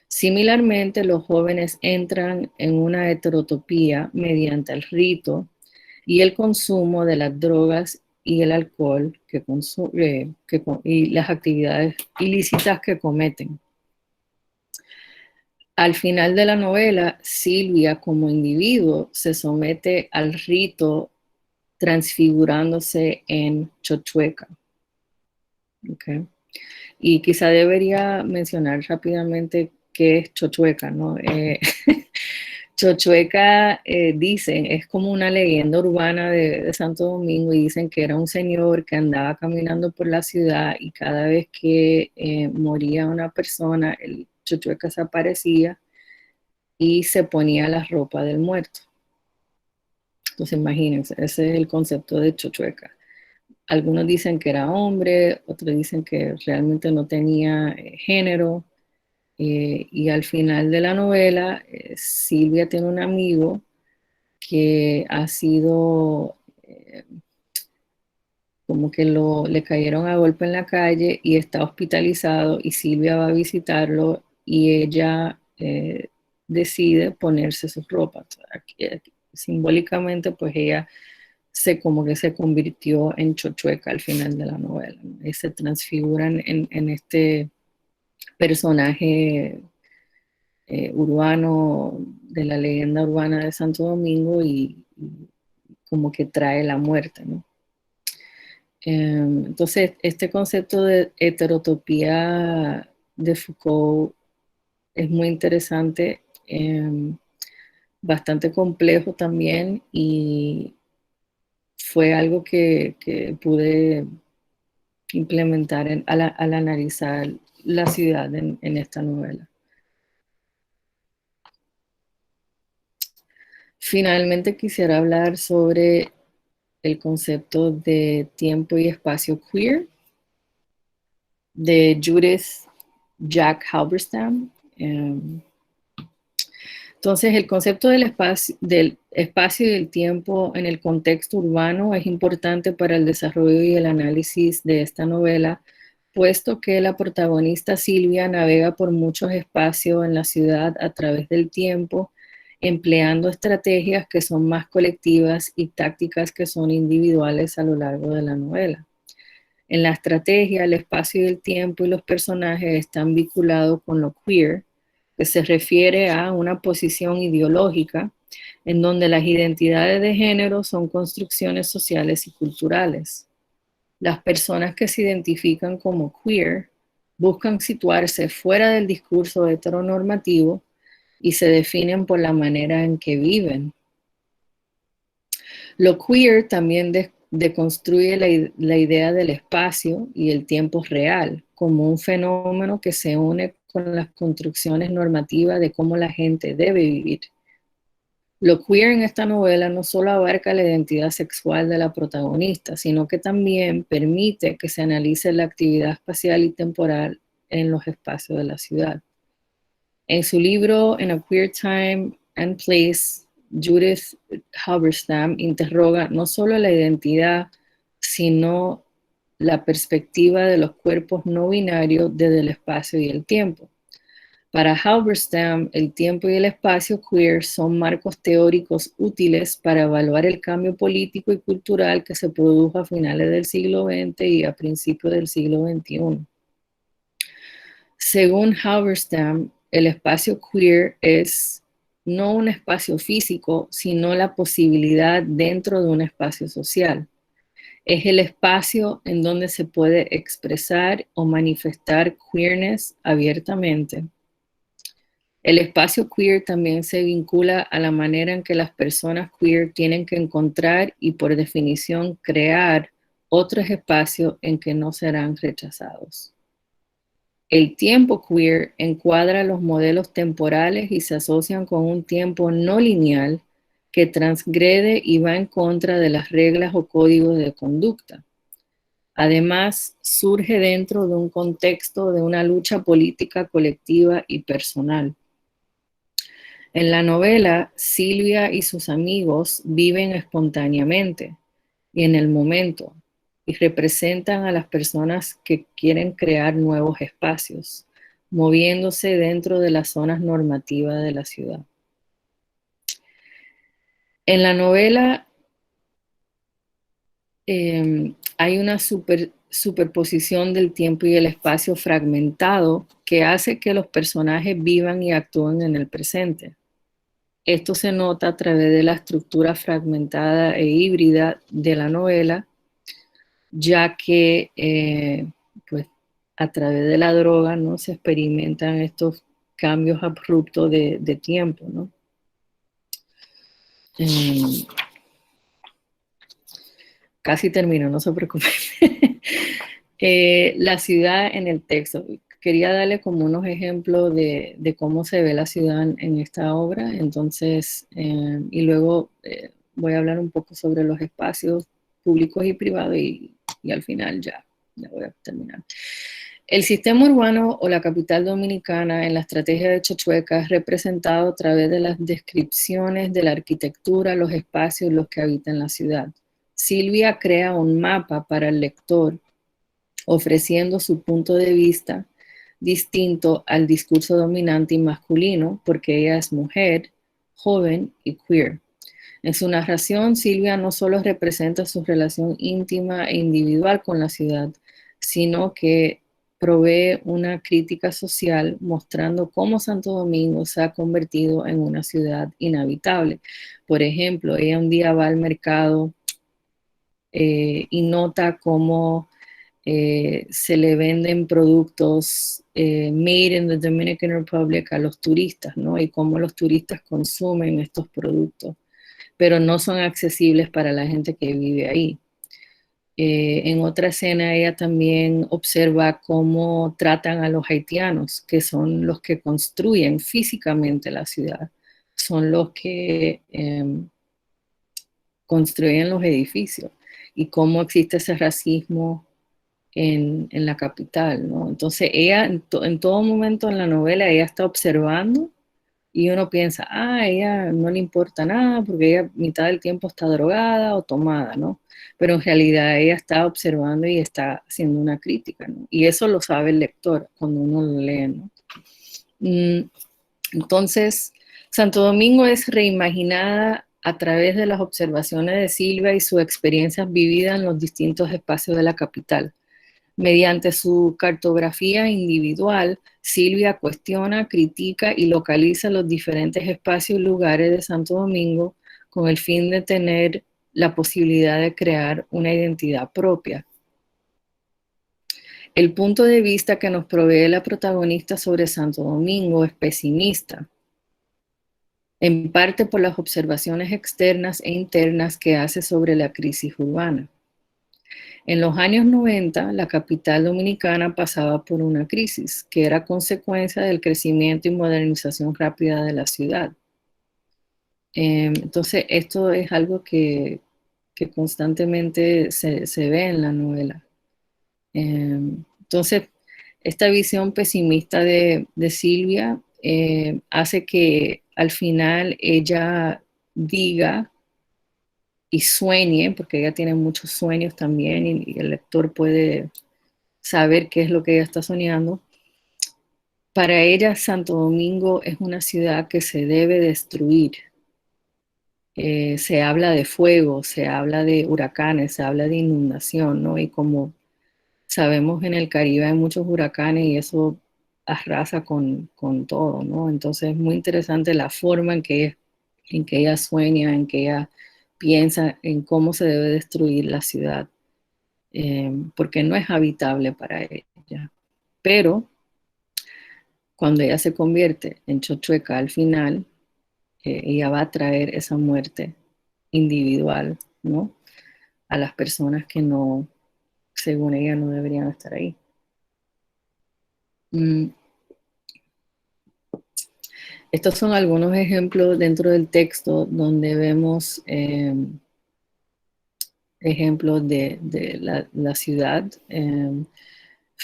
Similarmente, los jóvenes entran en una heterotopía mediante el rito y el consumo de las drogas y el alcohol y las actividades ilícitas que cometen. Al final de la novela, Silvia como individuo se somete al rito transfigurándose en Chochueca. Okay. Y quizá debería mencionar rápidamente qué es Chochueca, ¿no? Chochueca, dicen, es como una leyenda urbana de Santo Domingo, y dicen que era un señor que andaba caminando por la ciudad y cada vez que moría una persona, el Chochueca se aparecía y se ponía la ropa del muerto. Entonces imagínense, ese es el concepto de Chochueca. Algunos dicen que era hombre, otros dicen que realmente no tenía género. Y al final de la novela, Silvia tiene un amigo que ha sido como que le cayeron a golpe en la calle y está hospitalizado, y Silvia va a visitarlo y ella decide ponerse sus ropas. Simbólicamente, pues ella como que se convirtió en Chochueca al final de la novela, ¿no? Y se transfiguran en este personaje urbano de la leyenda urbana de Santo Domingo y como que trae la muerte, ¿no? Entonces, este concepto de heterotopía de Foucault es muy interesante, bastante complejo también, y fue algo que pude implementar al analizar la ciudad en esta novela. Finalmente quisiera hablar sobre el concepto de tiempo y espacio queer de Judith Jack Halberstam. Entonces, el concepto del espacio y del tiempo en el contexto urbano es importante para el desarrollo y el análisis de esta novela, puesto que la protagonista Silvia navega por muchos espacios en la ciudad a través del tiempo, empleando estrategias que son más colectivas y tácticas que son individuales a lo largo de la novela. En la estrategia, el espacio y el tiempo y los personajes están vinculados con lo queer, que se refiere a una posición ideológica en donde las identidades de género son construcciones sociales y culturales. Las personas que se identifican como queer buscan situarse fuera del discurso heteronormativo y se definen por la manera en que viven. Lo queer también deconstruye la idea del espacio y el tiempo real como un fenómeno que se une con las construcciones normativas de cómo la gente debe vivir. Lo queer en esta novela no solo abarca la identidad sexual de la protagonista, sino que también permite que se analice la actividad espacial y temporal en los espacios de la ciudad. En su libro In a Queer Time and Place, Judith Halberstam interroga no solo la identidad, sino la perspectiva de los cuerpos no binarios desde el espacio y el tiempo. Para Halberstam, el tiempo y el espacio queer son marcos teóricos útiles para evaluar el cambio político y cultural que se produjo a finales del siglo XX y a principios del siglo XXI. Según Halberstam, el espacio queer es no un espacio físico, sino la posibilidad dentro de un espacio social. Es el espacio en donde se puede expresar o manifestar queerness abiertamente. El espacio queer también se vincula a la manera en que las personas queer tienen que encontrar y, por definición, crear otros espacios en que no serán rechazados. El tiempo queer encuadra los modelos temporales y se asocian con un tiempo no lineal que transgrede y va en contra de las reglas o códigos de conducta. Además, surge dentro de un contexto de una lucha política colectiva y personal. En la novela, Silvia y sus amigos viven espontáneamente y en el momento y representan a las personas que quieren crear nuevos espacios, moviéndose dentro de las zonas normativas de la ciudad. En la novela hay una superposición del tiempo y el espacio fragmentado que hace que los personajes vivan y actúen en el presente. Esto se nota a través de la estructura fragmentada e híbrida de la novela, ya que pues, a través de la droga, ¿no?, se experimentan estos cambios abruptos de tiempo, ¿no? Casi termino, no se preocupen. La ciudad en el texto. Quería darle como unos ejemplos de cómo se ve la ciudad en esta obra, entonces, y luego voy a hablar un poco sobre los espacios públicos y privados y al final ya voy a terminar. El sistema urbano o la capital dominicana en la estrategia de Chochueca es representado a través de las descripciones de la arquitectura, los espacios en los que habitan la ciudad. Silvia crea un mapa para el lector, ofreciendo su punto de vista distinto al discurso dominante y masculino, porque ella es mujer, joven y queer. En su narración, Silvia no solo representa su relación íntima e individual con la ciudad, sino que provee una crítica social mostrando cómo Santo Domingo se ha convertido en una ciudad inhabitable. Por ejemplo, ella un día va al mercado y nota cómo se le venden productos made in the Dominican Republic a los turistas, ¿no? Y cómo los turistas consumen estos productos, pero no son accesibles para la gente que vive ahí. En otra escena ella también observa cómo tratan a los haitianos, que son los que construyen físicamente la ciudad, son los que construyen los edificios y cómo existe ese racismo en la capital, ¿no? Entonces ella en todo momento en la novela ella está observando y uno piensa, a ella no le importa nada porque ella mitad del tiempo está drogada o tomada, ¿no? Pero en realidad ella está observando y está haciendo una crítica, ¿no? Y eso lo sabe el lector cuando uno lo lee, ¿no? Entonces, Santo Domingo es reimaginada a través de las observaciones de Silvia y sus experiencias vividas en los distintos espacios de la capital. Mediante su cartografía individual, Silvia cuestiona, critica y localiza los diferentes espacios y lugares de Santo Domingo con el fin de tener la posibilidad de crear una identidad propia. El punto de vista que nos provee la protagonista sobre Santo Domingo es pesimista, en parte por las observaciones externas e internas que hace sobre la crisis urbana. En los años 90, la capital dominicana pasaba por una crisis que era consecuencia del crecimiento y modernización rápida de la ciudad. Entonces, esto es algo que constantemente se ve en la novela. Entonces, esta visión pesimista de Silvia hace que al final ella diga y sueñe, porque ella tiene muchos sueños también y el lector puede saber qué es lo que ella está soñando. Para ella, Santo Domingo es una ciudad que se debe destruir. Se habla de fuego, se habla de huracanes, se habla de inundación, ¿no? Y como sabemos, en el Caribe hay muchos huracanes y eso arrasa con todo, ¿no? Entonces es muy interesante la forma en que ella sueña, en que ella piensa en cómo se debe destruir la ciudad, porque no es habitable para ella. Pero cuando ella se convierte en Chochueca al final, ella va a traer esa muerte individual, ¿no? A las personas que no, según ella, no deberían estar ahí. Estos son algunos ejemplos dentro del texto donde vemos ejemplos de la ciudad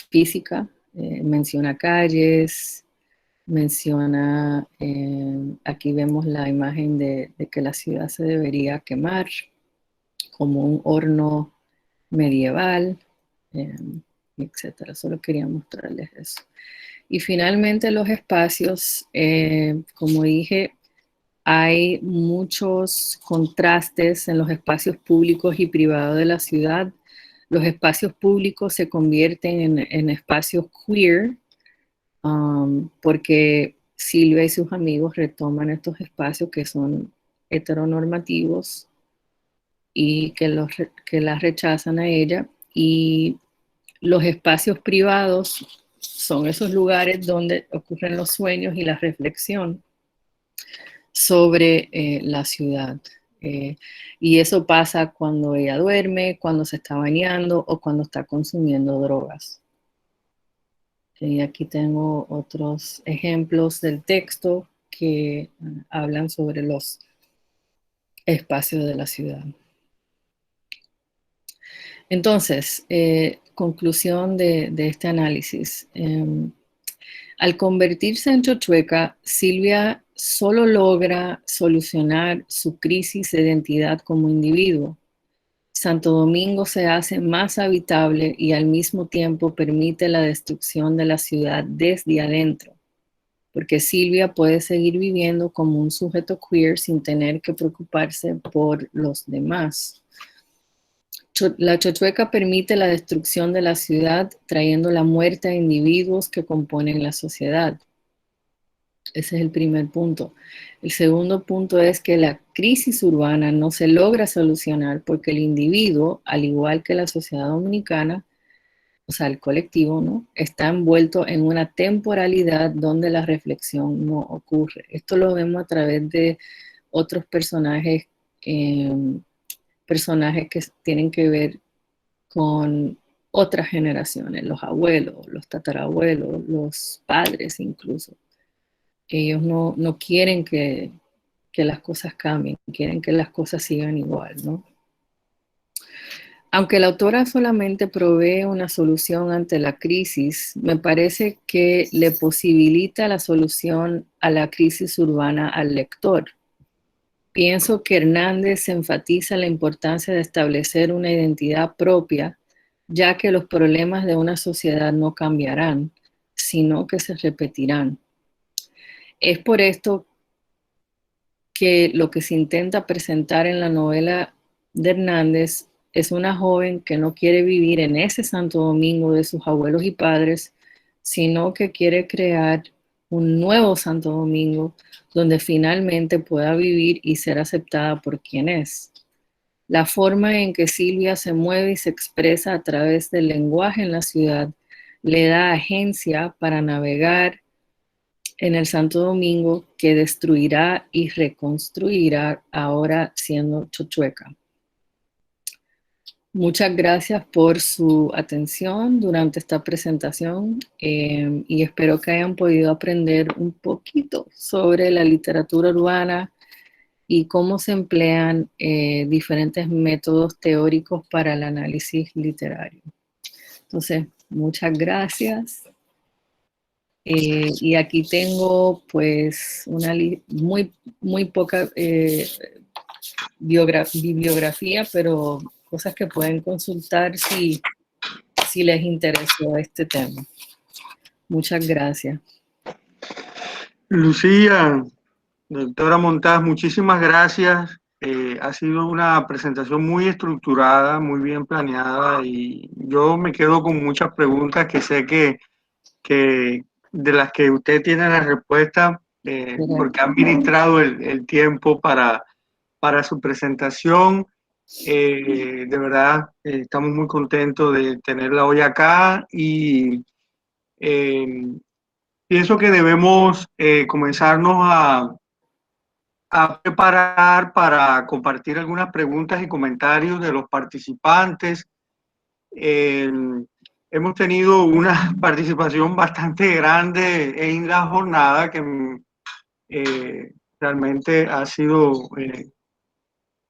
física. Menciona calles, menciona, aquí vemos la imagen de que la ciudad se debería quemar como un horno medieval, etcétera. Solo quería mostrarles eso. Y finalmente los espacios, como dije, hay muchos contrastes en los espacios públicos y privados de la ciudad. Los espacios públicos se convierten en espacios queer, porque Silvia y sus amigos retoman estos espacios que son heteronormativos y que las rechazan a ella. Y los espacios privados son esos lugares donde ocurren los sueños y la reflexión sobre la ciudad. Y eso pasa cuando ella duerme, cuando se está bañando o cuando está consumiendo drogas. Aquí tengo otros ejemplos del texto que hablan sobre los espacios de la ciudad. Entonces, conclusión de este análisis. Al convertirse en Chochueca, Silvia solo logra solucionar su crisis de identidad como individuo. Santo Domingo se hace más habitable y al mismo tiempo permite la destrucción de la ciudad desde adentro. porque Silvia puede seguir viviendo como un sujeto queer sin tener que preocuparse por los demás. La chochueca permite la destrucción de la ciudad, trayendo la muerte a individuos que componen la sociedad. Ese es el primer punto. El segundo punto es que la crisis urbana no se logra solucionar porque el individuo, al igual que la sociedad dominicana, o sea, el colectivo, ¿no?, está envuelto en una temporalidad donde la reflexión no ocurre. Esto lo vemos a través de otros personajes, personajes que tienen que ver con otras generaciones, los abuelos, los tatarabuelos, los padres incluso. Ellos no quieren que las cosas cambien, quieren que las cosas sigan igual, ¿no? Aunque la autora solamente provee una solución ante la crisis, me parece que le posibilita la solución a la crisis urbana al lector. Pienso que Hernández enfatiza la importancia de establecer una identidad propia, ya que los problemas de una sociedad no cambiarán, sino que se repetirán. Es por esto que lo que se intenta presentar en la novela de Hernández es una joven que no quiere vivir en ese Santo Domingo de sus abuelos y padres, sino que quiere crear un nuevo Santo Domingo donde finalmente pueda vivir y ser aceptada por quien es. La forma en que Silvia se mueve y se expresa a través del lenguaje en la ciudad le da agencia para navegar en el Santo Domingo que destruirá y reconstruirá ahora siendo chochueca. Muchas gracias por su atención durante esta presentación y espero que hayan podido aprender un poquito sobre la literatura urbana y cómo se emplean diferentes métodos teóricos para el análisis literario. Entonces, muchas gracias. Y aquí tengo pues una muy poca bibliografía, pero cosas que pueden consultar si les interesó este tema. Muchas gracias. Lucía, doctora Montaz, muchísimas gracias. Ha sido una presentación muy estructurada, muy bien planeada y yo me quedo con muchas preguntas que sé que de las que usted tiene la respuesta porque ha administrado el tiempo para su presentación. De verdad, estamos muy contentos de tenerla hoy acá y pienso que debemos comenzarnos a preparar para compartir algunas preguntas y comentarios de los participantes. Hemos tenido una participación bastante grande en la jornada que realmente ha sido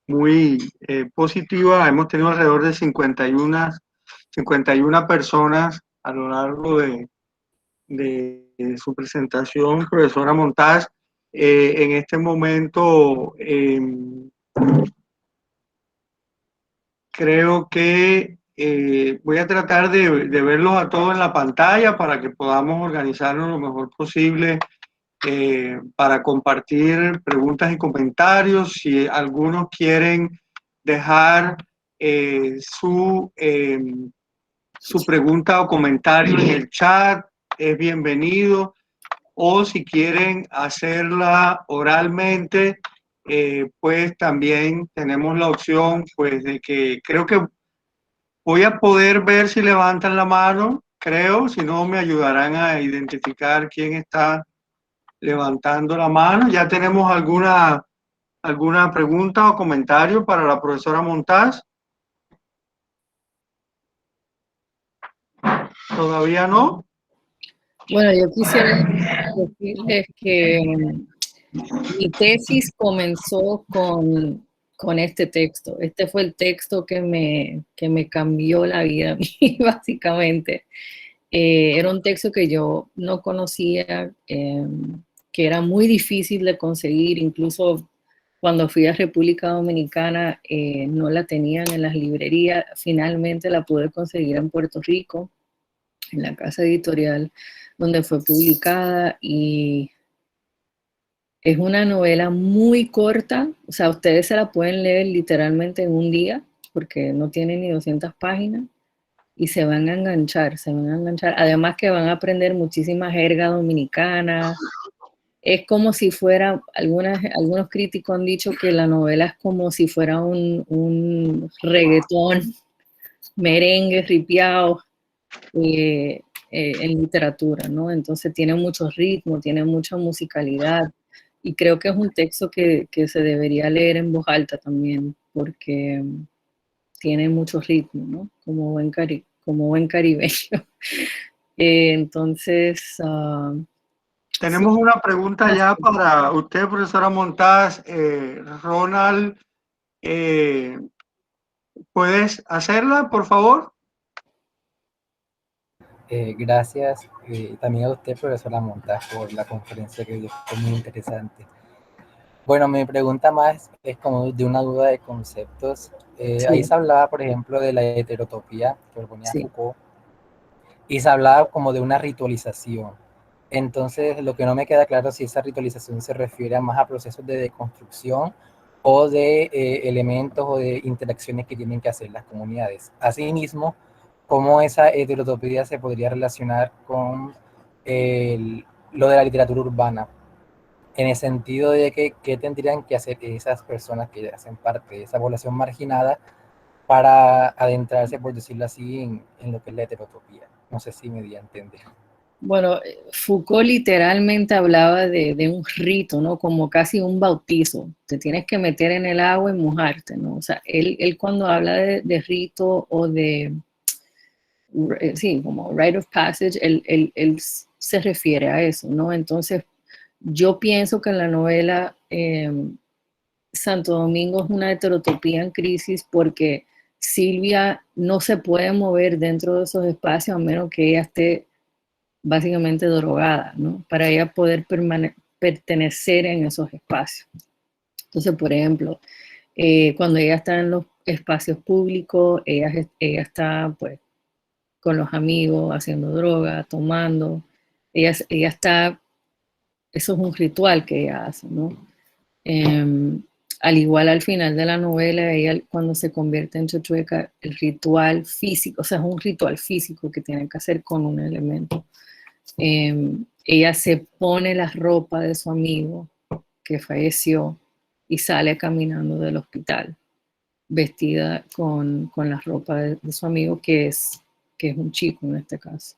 muy positiva. Hemos tenido alrededor de 51 personas a lo largo de su presentación, profesora Montaz. En este momento creo que voy a tratar de verlos a todos en la pantalla para que podamos organizarnos lo mejor posible para compartir preguntas y comentarios. Si algunos quieren dejar su pregunta o comentario en el chat, es bienvenido. O si quieren hacerla oralmente, pues también tenemos la opción pues de que creo que voy a poder ver si levantan la mano, creo, si no me ayudarán a identificar quién está levantando la mano. Ya tenemos alguna pregunta o comentario para la profesora Montaz. ¿Todavía no? Bueno, yo quisiera decirles que mi tesis comenzó con este texto. Este fue el texto que me cambió la vida a mí, básicamente. Era un texto que yo no conocía, que era muy difícil de conseguir, incluso cuando fui a República Dominicana no la tenían en las librerías, finalmente la pude conseguir en Puerto Rico. en la casa editorial donde fue publicada, y es una novela muy corta, o sea, ustedes se la pueden leer literalmente en un día, porque no tiene ni 200 páginas, y se van a enganchar, se van a enganchar. Además que van a aprender muchísima jerga dominicana. Es como si fuera, algunos críticos han dicho que la novela es como si fuera un reggaetón, merengue, ripiao, en literatura, ¿no? Entonces tiene mucho ritmo, tiene mucha musicalidad, y creo que es un texto que se debería leer en voz alta también, porque tiene mucho ritmo, ¿no? Como buen caribeño. Entonces, Tenemos una pregunta ya para usted, profesora Montaz. Ronald, ¿puedes hacerla, por favor? Gracias también a usted, profesora Montaz, por la conferencia que dio, fue muy interesante. Bueno, mi pregunta más es como de una duda de conceptos. Sí. Ahí se hablaba, por ejemplo, de la heterotopía que proponía Sí. Foucault, y se hablaba como de una ritualización. Entonces, lo que no me queda claro es si esa ritualización se refiere más a procesos de deconstrucción o de elementos o de interacciones que tienen que hacer las comunidades. Asimismo, cómo esa heterotopía se podría relacionar con lo de la literatura urbana, en el sentido de que qué tendrían que hacer esas personas que hacen parte de esa población marginada para adentrarse, por decirlo así, en lo que es la heterotopía. No sé si me di a entender. Bueno, Foucault literalmente hablaba de un rito, ¿no? Como casi un bautizo. Te tienes que meter en el agua y mojarte, ¿no? O sea, él cuando habla de rito o de, sí, como rite of passage, él se refiere a eso, ¿no? Entonces, yo pienso que en la novela Santo Domingo es una heterotopía en crisis, porque Silvia no se puede mover dentro de esos espacios a menos que ella esté básicamente drogada, ¿no? Para ella poder pertenecer en esos espacios. Entonces, por ejemplo, cuando ella está en los espacios públicos, ella está pues con los amigos, haciendo droga, tomando. Ella está, eso es un ritual que ella hace, ¿no? Al igual al final de la novela, ella cuando se convierte en chochueca, el ritual físico, o sea, es un ritual físico que tiene que hacer con un elemento. Ella se pone la ropa de su amigo que falleció y sale caminando del hospital, vestida con la ropa de su amigo, que es un chico en este caso.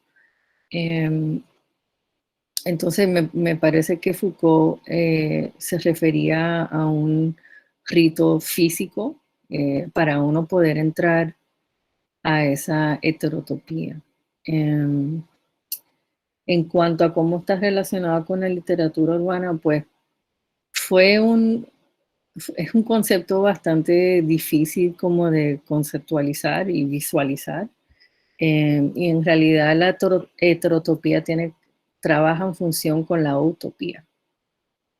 Entonces me parece que Foucault se refería a un rito físico para uno poder entrar a esa heterotopía. En cuanto a cómo está relacionado con la literatura urbana, pues es un concepto bastante difícil como de conceptualizar y visualizar. Y en realidad la heterotopía trabaja en función con la utopía.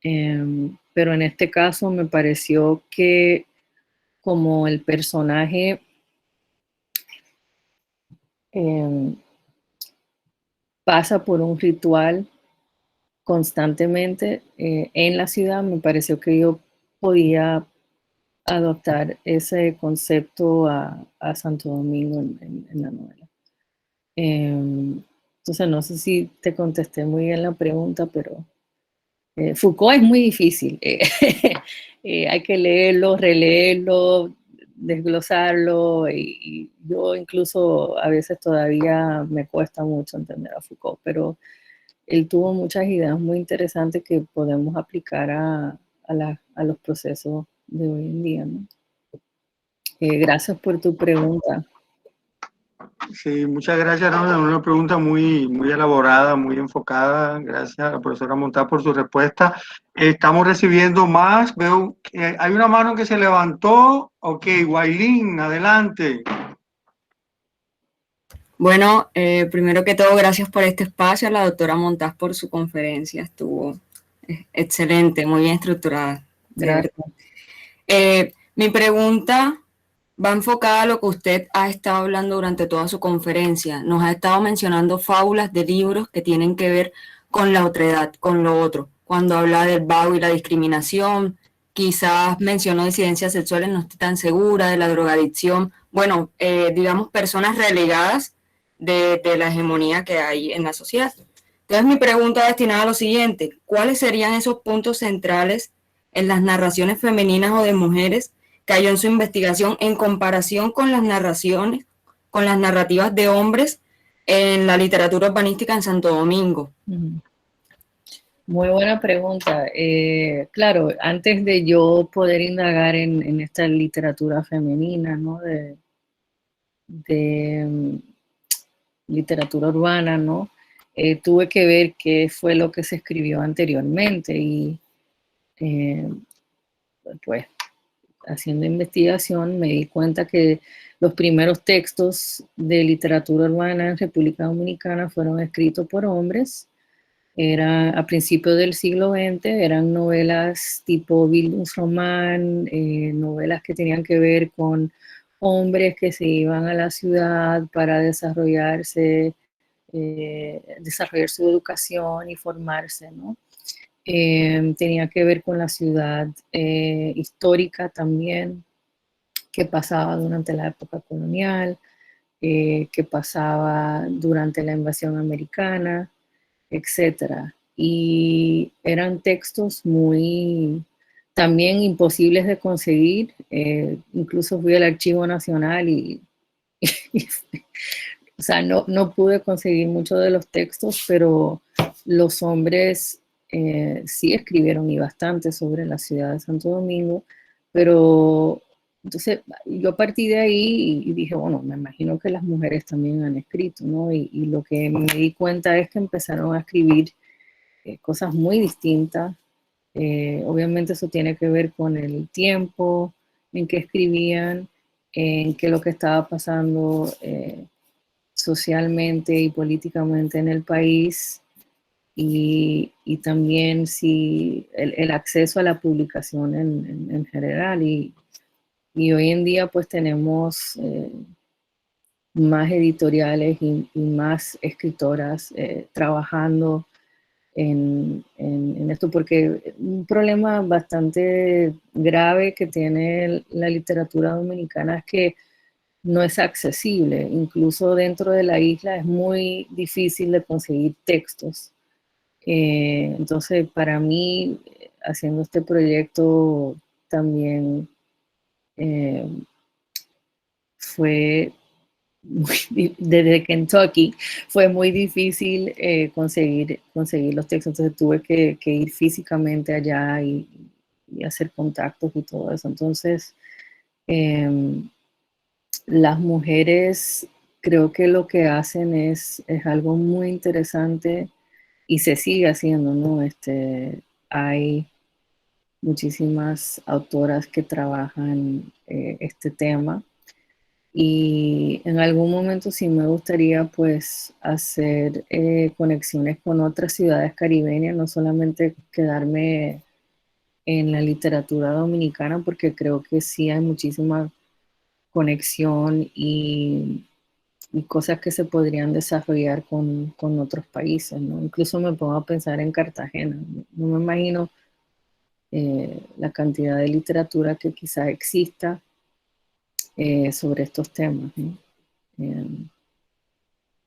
Pero en este caso me pareció que como el personaje pasa por un ritual constantemente en la ciudad, me pareció que yo podía adoptar ese concepto a Santo Domingo en la novela. Entonces no sé si te contesté muy bien la pregunta, pero Foucault es muy difícil. Hay que leerlo, releerlo, desglosarlo, y yo incluso a veces todavía me cuesta mucho entender a Foucault, pero él tuvo muchas ideas muy interesantes que podemos aplicar a los procesos de hoy en día, ¿no? Gracias por tu pregunta. Sí, muchas gracias, Ronald. Una pregunta muy, muy elaborada, muy enfocada. Gracias a la profesora Montaz por su respuesta. Estamos recibiendo más. Veo que hay una mano que se levantó. Ok, Guaylín, adelante. Bueno, primero que todo, gracias por este espacio, a la doctora Montaz por su conferencia. Estuvo excelente, muy bien estructurada. Gracias. Mi pregunta va enfocada a lo que usted ha estado hablando durante toda su conferencia. Nos ha estado mencionando fábulas de libros que tienen que ver con la otredad, con lo otro. Cuando habla del vago y la discriminación, quizás mencionó disidencias sexuales, no estoy tan segura, de la drogadicción. Bueno, digamos, personas relegadas de la hegemonía que hay en la sociedad. Entonces, mi pregunta es destinada a lo siguiente: ¿cuáles serían esos puntos centrales en las narraciones femeninas o de mujeres que halló en su investigación en comparación con las narraciones, con las narrativas de hombres en la literatura urbanística en Santo Domingo? Muy buena pregunta. Claro, antes de yo poder indagar en esta literatura femenina, ¿no? de literatura urbana, ¿no? Tuve que ver qué fue lo que se escribió anteriormente y pues haciendo investigación me di cuenta que los primeros textos de literatura urbana en República Dominicana fueron escritos por hombres. Era a principios del siglo XX, eran novelas tipo Bildungsroman, novelas que tenían que ver con hombres que se iban a la ciudad para desarrollar su educación y formarse, ¿no? Tenía que ver con la ciudad histórica también, que pasaba durante la época colonial, que pasaba durante la invasión americana, etcétera. Y eran textos muy también imposibles de conseguir. Incluso fui al Archivo Nacional y o sea, no pude conseguir muchos de los textos, pero los hombres sí escribieron y bastante sobre la ciudad de Santo Domingo, pero entonces yo partí de ahí y dije, bueno, me imagino que las mujeres también han escrito, ¿no? Y lo que me di cuenta es que empezaron a escribir cosas muy distintas. Obviamente eso tiene que ver con el tiempo en que escribían, en qué lo que estaba pasando socialmente y políticamente en el país y también si el acceso a la publicación en general. Y hoy en día pues tenemos más editoriales y más escritoras trabajando en esto, porque un problema bastante grave que tiene la literatura dominicana es que no es accesible. Incluso dentro de la isla es muy difícil de conseguir textos. Entonces, para mí, haciendo este proyecto también fue desde Kentucky, fue muy difícil conseguir los textos. Entonces tuve que ir físicamente allá y hacer contactos y todo eso. Entonces, las mujeres creo que lo que hacen es algo muy interesante y se sigue haciendo, ¿no? Hay muchísimas autoras que trabajan este tema y en algún momento sí me gustaría pues hacer conexiones con otras ciudades caribeñas, no solamente quedarme en la literatura dominicana, porque creo que sí hay muchísima conexión y cosas que se podrían desarrollar con otros países, ¿no? Incluso me pongo a pensar en Cartagena. No me imagino la cantidad de literatura que quizás exista sobre estos temas, ¿no?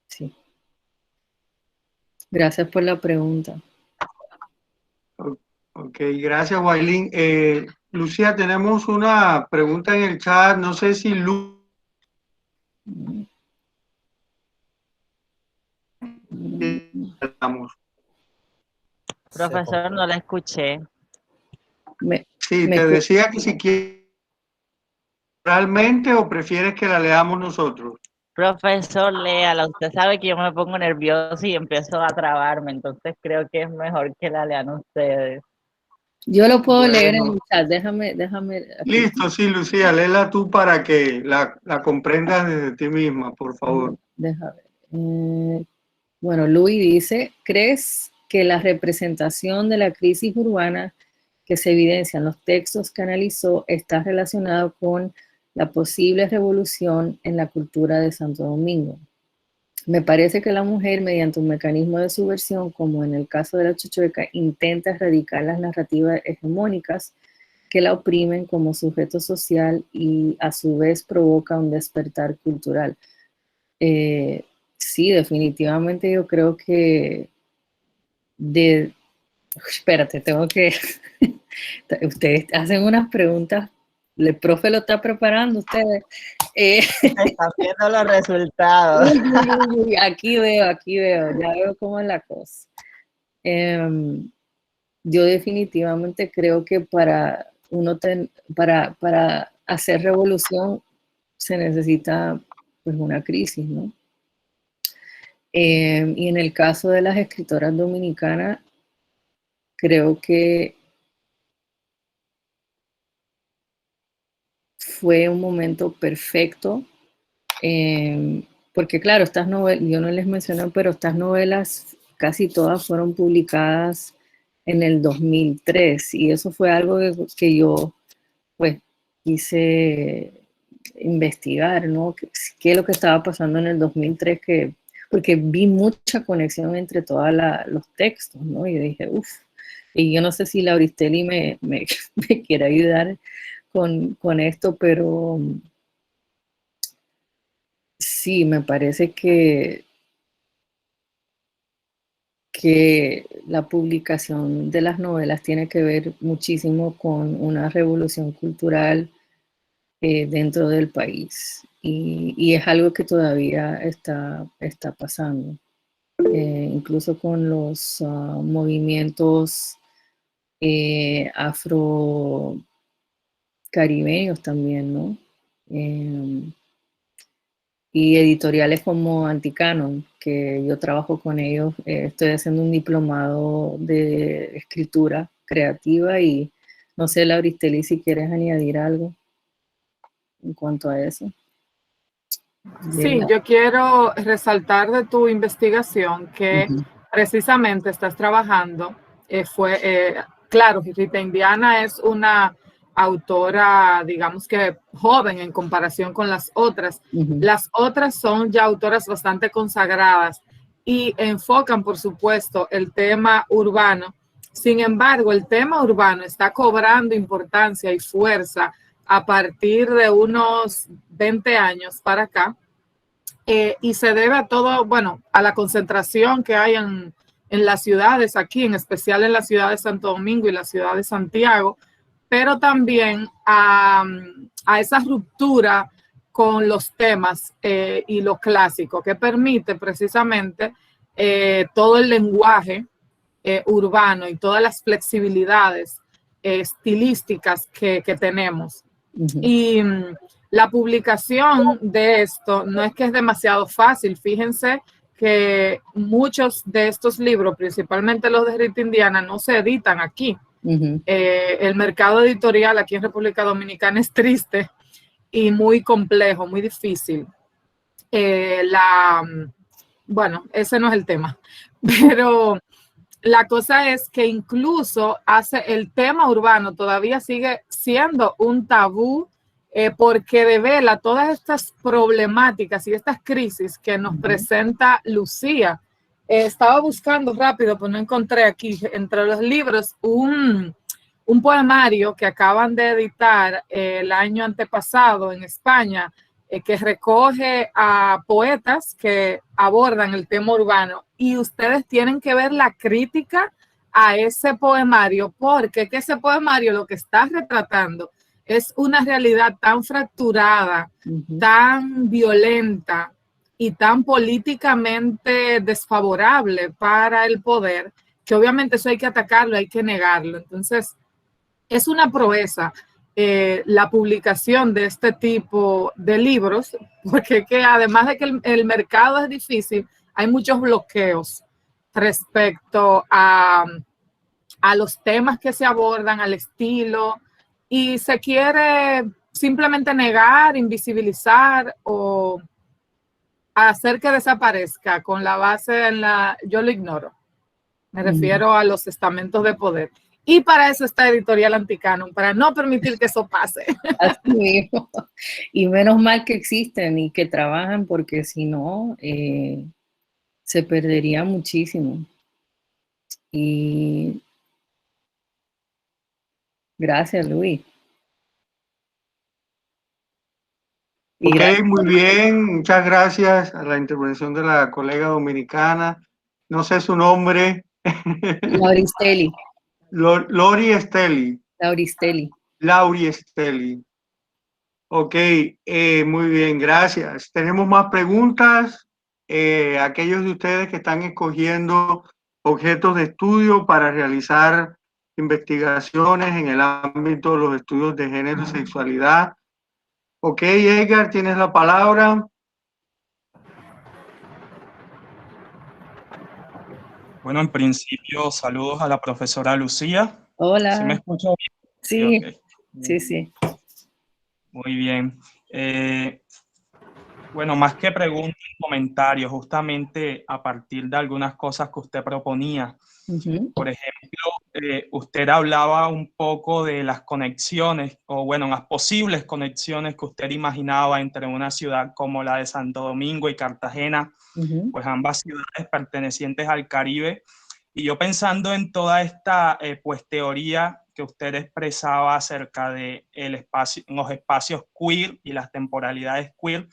Sí. Gracias por la pregunta. Ok, gracias, Wailín. Lucía, tenemos una pregunta en el chat. No sé si Profesor, no la escuché. Sí, te decía que si quieres realmente o prefieres que la leamos nosotros. Profesor, léala. Usted sabe que yo me pongo nervioso y empiezo a trabarme, entonces creo que es mejor que la lean ustedes. Yo lo puedo leer en el chat, déjame. Aquí. Listo, sí, Lucía, léela tú para que la comprendas desde ti misma, por favor. Déjame ver. Bueno, Luis dice, ¿crees que la representación de la crisis urbana que se evidencia en los textos que analizó está relacionada con la posible revolución en la cultura de Santo Domingo. Me parece que la mujer, mediante un mecanismo de subversión, como en el caso de la chochueca, intenta erradicar las narrativas hegemónicas que la oprimen como sujeto social y a su vez provoca un despertar cultural. Sí, definitivamente yo creo que espérate, tengo que... Ustedes hacen unas preguntas, el profe lo está preparando ustedes. Están viendo los resultados. Aquí veo, ya veo cómo es la cosa. Yo definitivamente creo que para hacer revolución se necesita pues una crisis, ¿no? Y en el caso de las escritoras dominicanas, creo que fue un momento perfecto, porque claro, estas novelas, yo no les mencioné, pero estas novelas casi todas fueron publicadas en el 2003 y eso fue algo que yo pues quise investigar, ¿no? ¿Qué es lo que estaba pasando en el 2003? Porque vi mucha conexión entre todos los textos, ¿no? Y dije, uff, y yo no sé si Lauristelli me quiere ayudar con esto, pero sí, me parece que la publicación de las novelas tiene que ver muchísimo con una revolución cultural dentro del país y es algo que todavía está pasando, incluso con los movimientos afrocaribeños también, ¿no? Y editoriales como Anticanon, que yo trabajo con ellos, estoy haciendo un diplomado de escritura creativa y no sé, Lauristelli, si quieres añadir algo en cuanto a eso. Sí, yo quiero resaltar de tu investigación que precisamente estás trabajando, claro, Rita Indiana es una autora, digamos que joven en comparación con las otras. Las otras son ya autoras bastante consagradas y enfocan, por supuesto, el tema urbano. Sin embargo, el tema urbano está cobrando importancia y fuerza a partir de unos 20 años para acá. Y se debe a todo, bueno, a la concentración que hay en las ciudades aquí, en especial en la ciudad de Santo Domingo y la ciudad de Santiago, pero también a esa ruptura con los temas y lo clásico que permite precisamente todo el lenguaje urbano y todas las flexibilidades estilísticas que tenemos. Y la publicación de esto no es que es demasiado fácil. Fíjense que muchos de estos libros, principalmente los de Rita Indiana, no se editan aquí. El mercado editorial aquí en República Dominicana es triste y muy complejo, muy difícil. Bueno, ese no es el tema, pero la cosa es que incluso el tema urbano todavía sigue siendo un tabú porque devela todas estas problemáticas y estas crisis que nos presenta Lucía. Estaba buscando rápido, pero no encontré aquí entre los libros un poemario que acaban de editar el año antepasado en España, que recoge a poetas que abordan el tema urbano, y ustedes tienen que ver la crítica a ese poemario, porque ese poemario lo que está retratando es una realidad tan fracturada, tan violenta y tan políticamente desfavorable para el poder, que obviamente eso hay que atacarlo, hay que negarlo. Entonces, es una proeza la publicación de este tipo de libros, porque además de que el mercado es difícil, hay muchos bloqueos respecto a los temas que se abordan, al estilo, y se quiere simplemente negar, invisibilizar o hacer que desaparezca con la base yo lo ignoro. Me refiero a los estamentos de poder. Y para eso está Editorial Anticanon, para no permitir que eso pase. Así mismo. Y menos mal que existen y que trabajan, porque si no, se perdería muchísimo. Y gracias, Luis. Y Ok, gracias. muy bien. Muchas gracias a la intervención de la colega dominicana. No sé su nombre. Lauristeli. Lori Esteli. Lauristeli. Lauri Esteli. Ok, muy bien, gracias. ¿Tenemos más preguntas? Aquellos de ustedes que están escogiendo objetos de estudio para realizar investigaciones en el ámbito de los estudios de género y sexualidad. Ok, Edgar, tienes la palabra. Bueno, en principio, saludos a la profesora Lucía. ¿Sí me Hola. escucho bien? Sí, Ok. sí. Muy bien. Bueno, más que preguntas, comentarios, justamente a partir de algunas cosas que usted proponía. Por ejemplo, usted hablaba un poco de las conexiones, o bueno, las posibles conexiones que usted imaginaba entre una ciudad como la de Santo Domingo y Cartagena, pues ambas ciudades pertenecientes al Caribe. Y yo pensando en toda esta pues teoría que usted expresaba acerca de los espacios queer y las temporalidades queer,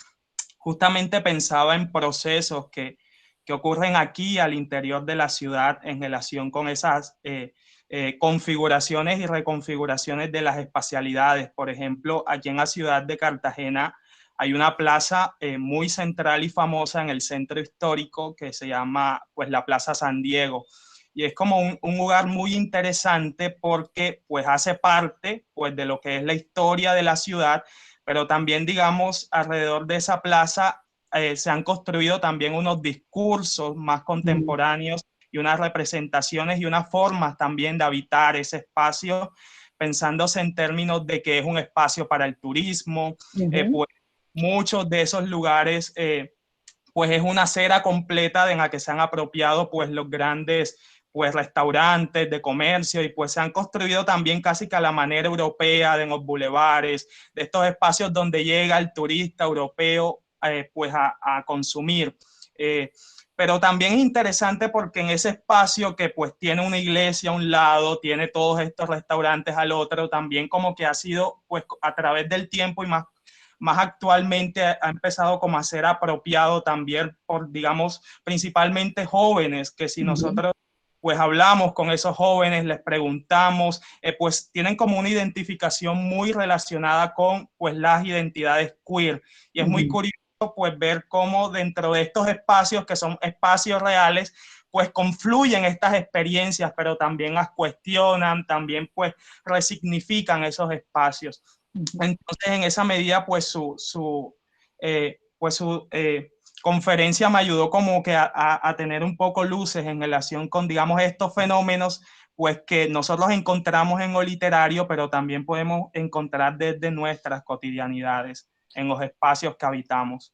justamente pensaba en procesos que ocurren aquí al interior de la ciudad en relación con esas configuraciones y reconfiguraciones de las espacialidades. Por ejemplo, aquí en la ciudad de Cartagena hay una plaza muy central y famosa en el centro histórico que se llama pues la Plaza San Diego. Y es como un lugar muy interesante porque pues hace parte pues de lo que es la historia de la ciudad, pero también, digamos, alrededor de esa plaza se han construido también unos discursos más contemporáneos y unas representaciones y unas formas también de habitar ese espacio, pensándose en términos de que es un espacio para el turismo, pues muchos de esos lugares, pues es una acera completa en la que se han apropiado pues los grandes pues restaurantes de comercio y pues se han construido también casi que a la manera europea de los bulevares, de estos espacios donde llega el turista europeo pues a consumir. Pero también es interesante porque en ese espacio que pues tiene una iglesia a un lado, tiene todos estos restaurantes al otro, también como que ha sido pues a través del tiempo y más actualmente ha empezado como a ser apropiado también por, digamos, principalmente jóvenes, que si nosotros pues hablamos con esos jóvenes, les preguntamos, pues tienen como una identificación muy relacionada con pues las identidades queer. Y es muy curioso pues ver cómo dentro de estos espacios, que son espacios reales, pues confluyen estas experiencias, pero también las cuestionan, también pues resignifican esos espacios. Entonces, en esa medida, pues su conferencia me ayudó como que a tener un poco luces en relación con, digamos, estos fenómenos, pues que nosotros encontramos en lo literario, pero también podemos encontrar desde nuestras cotidianidades, en los espacios que habitamos.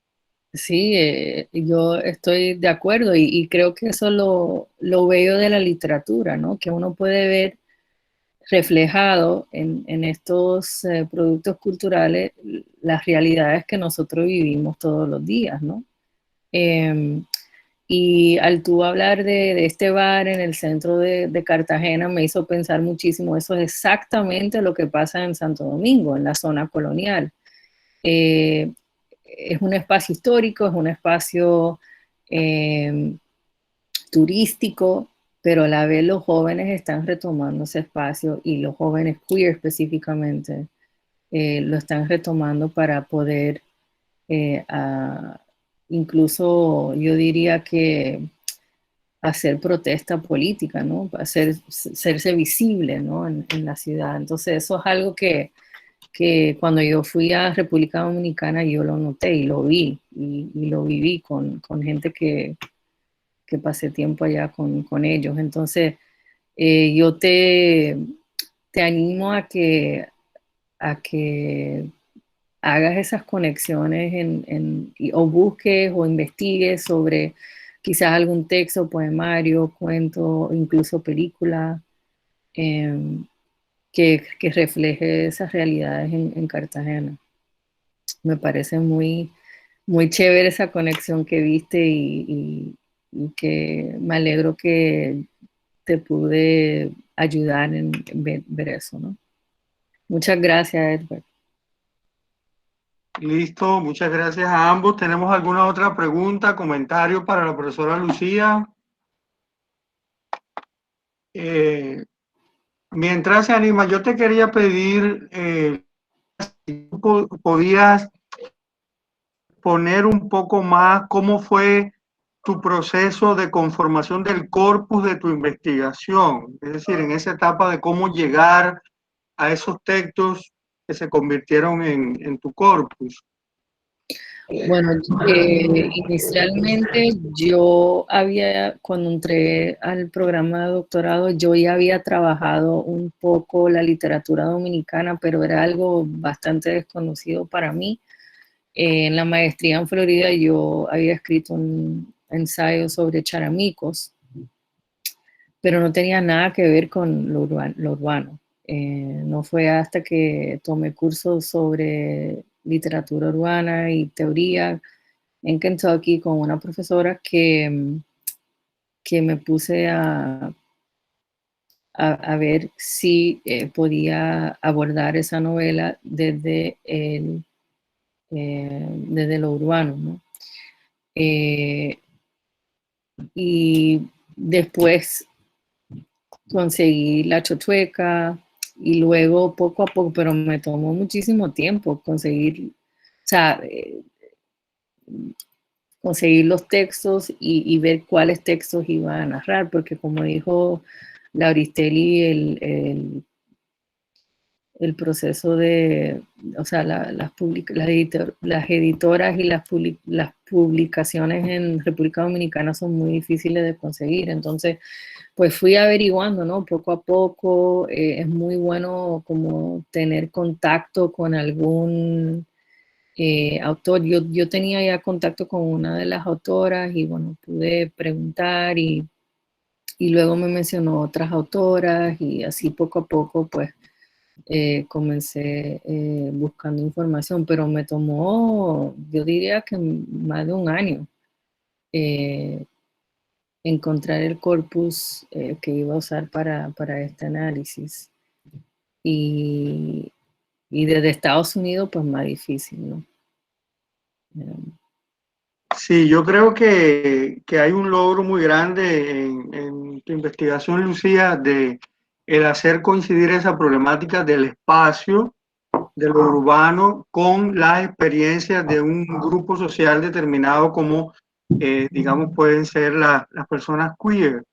Sí, yo estoy de acuerdo y creo que eso es lo bello de la literatura, ¿no? Que uno puede ver reflejado en estos productos culturales las realidades que nosotros vivimos todos los días, ¿no? Y al tú hablar de este bar en el centro de Cartagena me hizo pensar muchísimo, eso es exactamente lo que pasa en Santo Domingo, en la zona colonial. Es un espacio histórico, es un espacio turístico, pero a la vez los jóvenes están retomando ese espacio y los jóvenes queer específicamente lo están retomando para poder incluso yo diría que hacer protesta política, ¿no? Hacerse visible, ¿no? En la ciudad. Entonces eso es algo que cuando yo fui a República Dominicana yo lo noté y lo vi y lo viví con gente que pasé tiempo allá con ellos. Entonces yo te animo a que hagas esas conexiones o busques o investigues sobre quizás algún texto, poemario, cuento, incluso película, que refleje esas realidades en Cartagena. Me parece muy, muy chévere esa conexión que viste y que me alegro que te pude ayudar en ver eso, ¿no? Muchas gracias, Edward. Listo, muchas gracias a ambos. ¿Tenemos alguna otra pregunta, comentario para la profesora Lucía? Mientras se anima, yo te quería pedir si podías poner un poco más cómo fue tu proceso de conformación del corpus de tu investigación, es decir, en esa etapa de cómo llegar a esos textos que se convirtieron en tu corpus. Bueno, inicialmente cuando entré al programa de doctorado, yo ya había trabajado un poco la literatura dominicana, pero era algo bastante desconocido para mí. En la maestría en Florida yo había escrito un ensayo sobre charamicos, pero no tenía nada que ver con lo urbano. No fue hasta que tomé cursos sobre literatura urbana y teoría en Kentucky con una profesora que me puse a ver si podía abordar esa novela desde lo urbano, ¿no? Y después conseguí La Chochueca y luego poco a poco, pero me tomó muchísimo tiempo conseguir, o sea, conseguir los textos y ver cuáles textos iba a narrar, porque como dijo Lauristelli, el proceso de, o sea, las editoras y las publicaciones en República Dominicana son muy difíciles de conseguir, entonces pues fui averiguando, ¿no? Poco a poco, es muy bueno como tener contacto con algún autor. Yo tenía ya contacto con una de las autoras y bueno, pude preguntar y luego me mencionó otras autoras y así poco a poco pues comencé buscando información, pero me tomó, yo diría que más de un año encontrar el corpus que iba a usar para este análisis. Y desde Estados Unidos, pues más difícil, ¿no? Sí, yo creo que hay un logro muy grande en tu investigación, Lucía, de el hacer coincidir esa problemática del espacio, de lo urbano, con las experiencias de un grupo social determinado como, digamos, pueden ser las personas queer,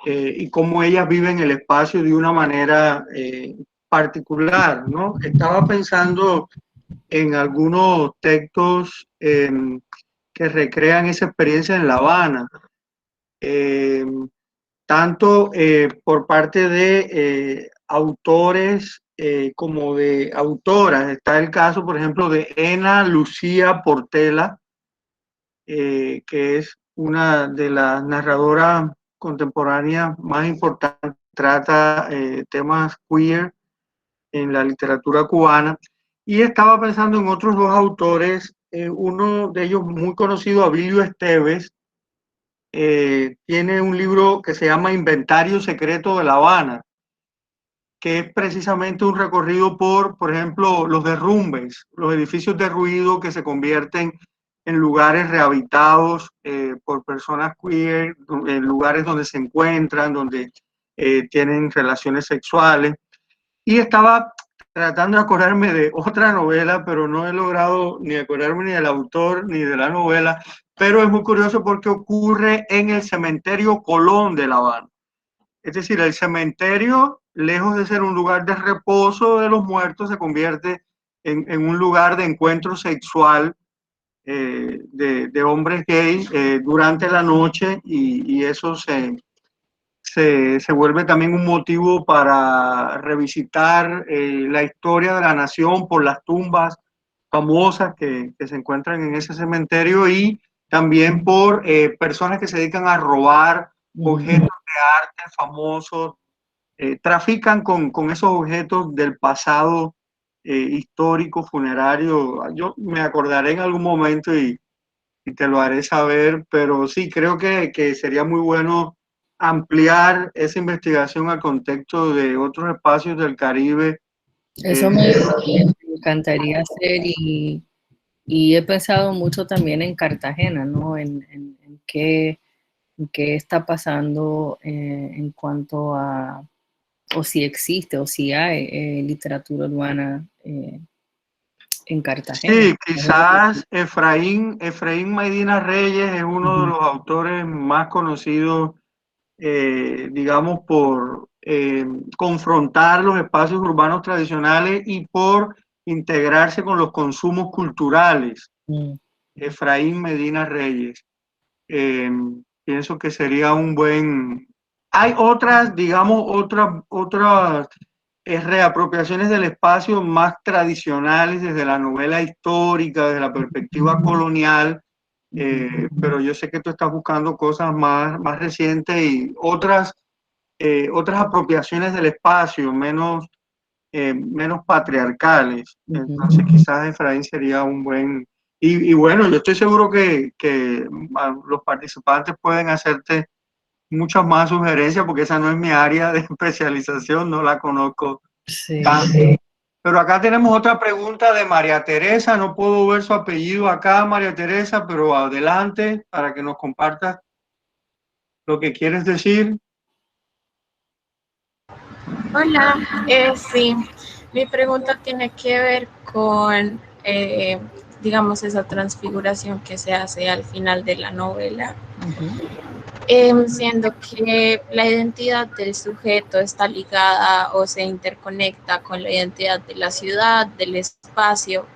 y cómo ellas viven el espacio de una manera particular, ¿no? Estaba pensando en algunos textos que recrean esa experiencia en La Habana, tanto por parte de autores como de autoras. Está el caso, por ejemplo, de Ena Lucía Portela, que es una de las narradoras contemporáneas más importantes, trata temas queer en la literatura cubana. Y estaba pensando en otros dos autores, uno de ellos muy conocido, Abilio Esteves, tiene un libro que se llama Inventario Secreto de La Habana, que es precisamente un recorrido por ejemplo, los derrumbes, los edificios derruidos que se convierten en lugares rehabilitados por personas queer, en lugares donde se encuentran, donde tienen relaciones sexuales. Y estaba tratando de acordarme de otra novela, pero no he logrado ni acordarme ni del autor ni de la novela, pero es muy curioso porque ocurre en el cementerio Colón de La Habana. Es decir, el cementerio, lejos de ser un lugar de reposo de los muertos, se convierte en un lugar de encuentro sexual de hombres gays durante la noche, y eso se vuelve también un motivo para revisitar la historia de la nación por las tumbas famosas que se encuentran en ese cementerio, y también por personas que se dedican a robar objetos de arte famosos trafican con esos objetos del pasado histórico, funerario. Yo me acordaré en algún momento y te lo haré saber, pero sí, creo que sería muy bueno ampliar esa investigación al contexto de otros espacios del Caribe. Eso me encantaría hacer y he pensado mucho también en Cartagena, ¿no? En qué está pasando en cuanto a, o si existe, o si hay literatura urbana en Cartagena. Sí, quizás Efraín Medina Reyes es uno de los autores más conocidos, digamos, por confrontar los espacios urbanos tradicionales y por integrarse con los consumos culturales. Efraín Medina Reyes. Pienso que sería un buen... Hay otras, digamos, otras reapropiaciones del espacio más tradicionales desde la novela histórica, desde la perspectiva colonial, pero yo sé que tú estás buscando cosas más recientes y otras apropiaciones del espacio, menos patriarcales. Entonces quizás Efraín sería un buen... Y bueno, yo estoy seguro que los participantes pueden hacerte muchas más sugerencias porque esa no es mi área de especialización, no la conozco. Sí. Pero acá tenemos otra pregunta de María Teresa, no puedo ver su apellido acá, María Teresa, pero adelante para que nos compartas lo que quieres decir. Hola, sí, mi pregunta tiene que ver con, digamos, esa transfiguración que se hace al final de la novela, siendo que la identidad del sujeto está ligada o se interconecta con la identidad de la ciudad, del espacio.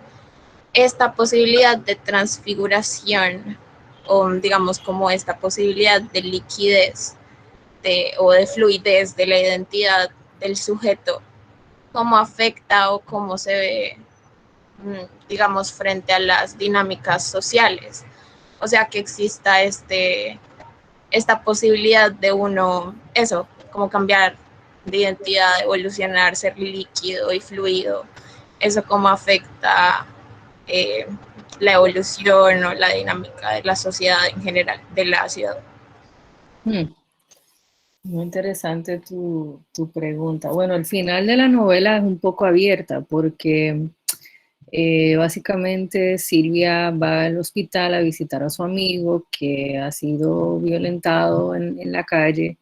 Esta posibilidad de transfiguración, o digamos como esta posibilidad de liquidez o de fluidez de la identidad del sujeto, cómo afecta o cómo se ve, digamos, frente a las dinámicas sociales. O sea, que exista esta posibilidad de uno, eso, como cambiar de identidad, evolucionar, ser líquido y fluido. Eso cómo afecta la evolución o la dinámica de la sociedad en general, de la ciudad. Muy interesante tu pregunta. Bueno, el final de la novela es un poco abierta porque básicamente Silvia va al hospital a visitar a su amigo que ha sido violentado en la calle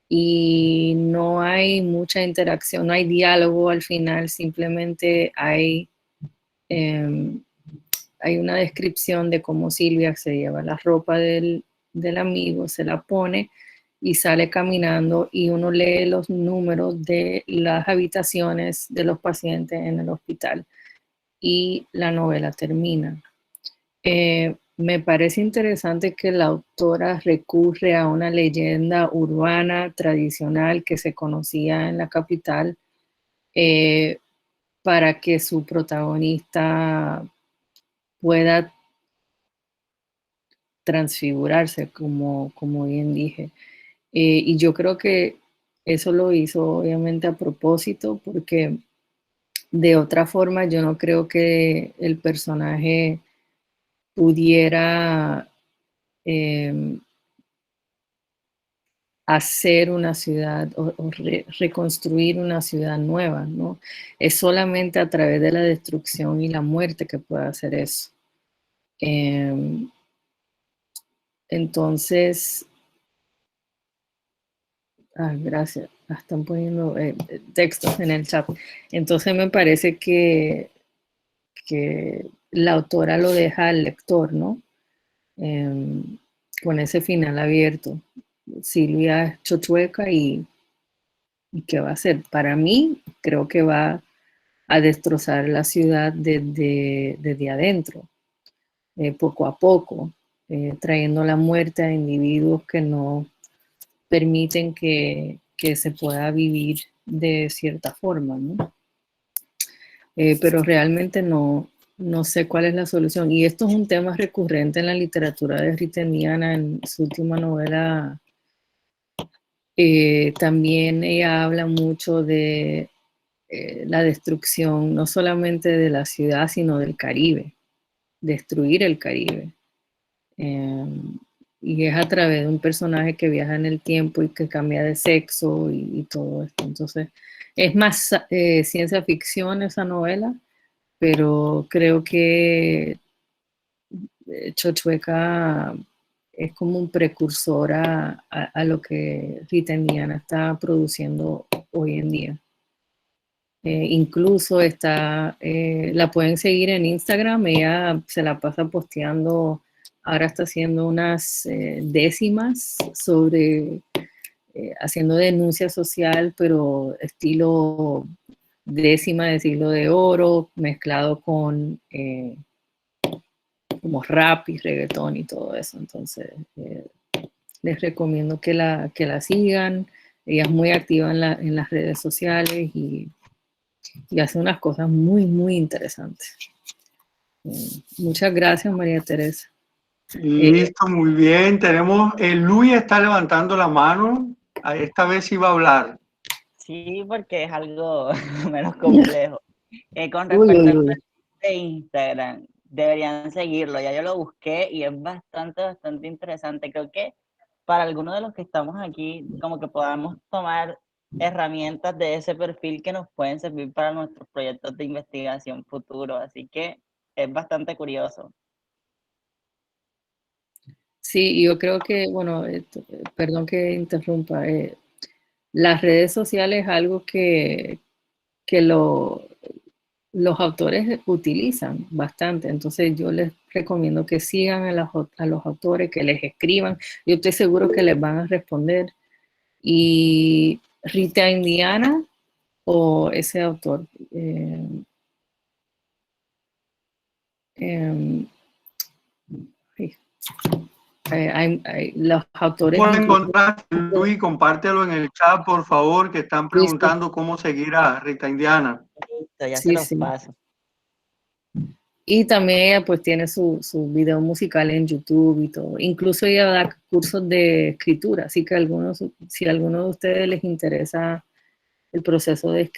y no hay mucha interacción, no hay diálogo al final, simplemente hay una descripción de cómo Silvia se lleva la ropa del amigo, se la pone y sale caminando y uno lee los números de las habitaciones de los pacientes en el hospital y la novela termina. Me parece interesante que la autora recurre a una leyenda urbana tradicional que se conocía en la capital para que su protagonista pueda transfigurarse, como bien dije. Y yo creo que eso lo hizo obviamente a propósito, porque de otra forma yo no creo que el personaje pudiera hacer una ciudad o reconstruir una ciudad nueva, ¿no? Es solamente a través de la destrucción y la muerte que puede hacer eso. Entonces, gracias, están poniendo textos en el chat. Entonces me parece que la autora lo deja al lector, ¿no? Con ese final abierto. Silvia es chochueca y ¿qué va a hacer? Para mí, creo que va a destrozar la ciudad desde adentro, poco a poco, trayendo la muerte a individuos que no permiten que se pueda vivir de cierta forma, ¿no? Pero realmente no sé cuál es la solución. Y esto es un tema recurrente en la literatura de Rita Indiana en su última novela, También ella habla mucho de la destrucción, no solamente de la ciudad, sino del Caribe, destruir el Caribe. Y es a través de un personaje que viaja en el tiempo y que cambia de sexo y todo esto. Entonces, es más ciencia ficción esa novela, pero creo que Chochueca es como un precursor a lo que Rita Indiana está produciendo hoy en día. Incluso la pueden seguir en Instagram, ella se la pasa posteando, ahora está haciendo unas décimas sobre, haciendo denuncia social, pero estilo décima de siglo de oro, mezclado con como rap y reggaetón y todo eso. Entonces, les recomiendo que la sigan. Ella es muy activa en las redes sociales y hace unas cosas muy, muy interesantes. Muchas gracias, María Teresa. Listo, muy bien. Tenemos, Luis está levantando la mano. Esta vez sí va a hablar. Sí, porque es algo menos complejo. Con respecto al de Instagram, deberían seguirlo. Ya yo lo busqué y es bastante interesante. Creo que para algunos de los que estamos aquí, como que podamos tomar herramientas de ese perfil que nos pueden servir para nuestros proyectos de investigación futuros. Así que es bastante curioso. Sí, yo creo que, bueno, perdón que interrumpa, las redes sociales es algo que los autores utilizan bastante, entonces yo les recomiendo que sigan a los autores, que les escriban, yo estoy seguro que les van a responder. Y Rita Indiana o ese autor, los autores... Pueden encontrar, Luis, compártelo en el chat, por favor, que están preguntando cómo seguir a Rita Indiana. Ya se los paso. Y también ella pues tiene su video musical en YouTube y todo. Incluso ella da cursos de escritura, así que si a alguno de ustedes les interesa el proceso de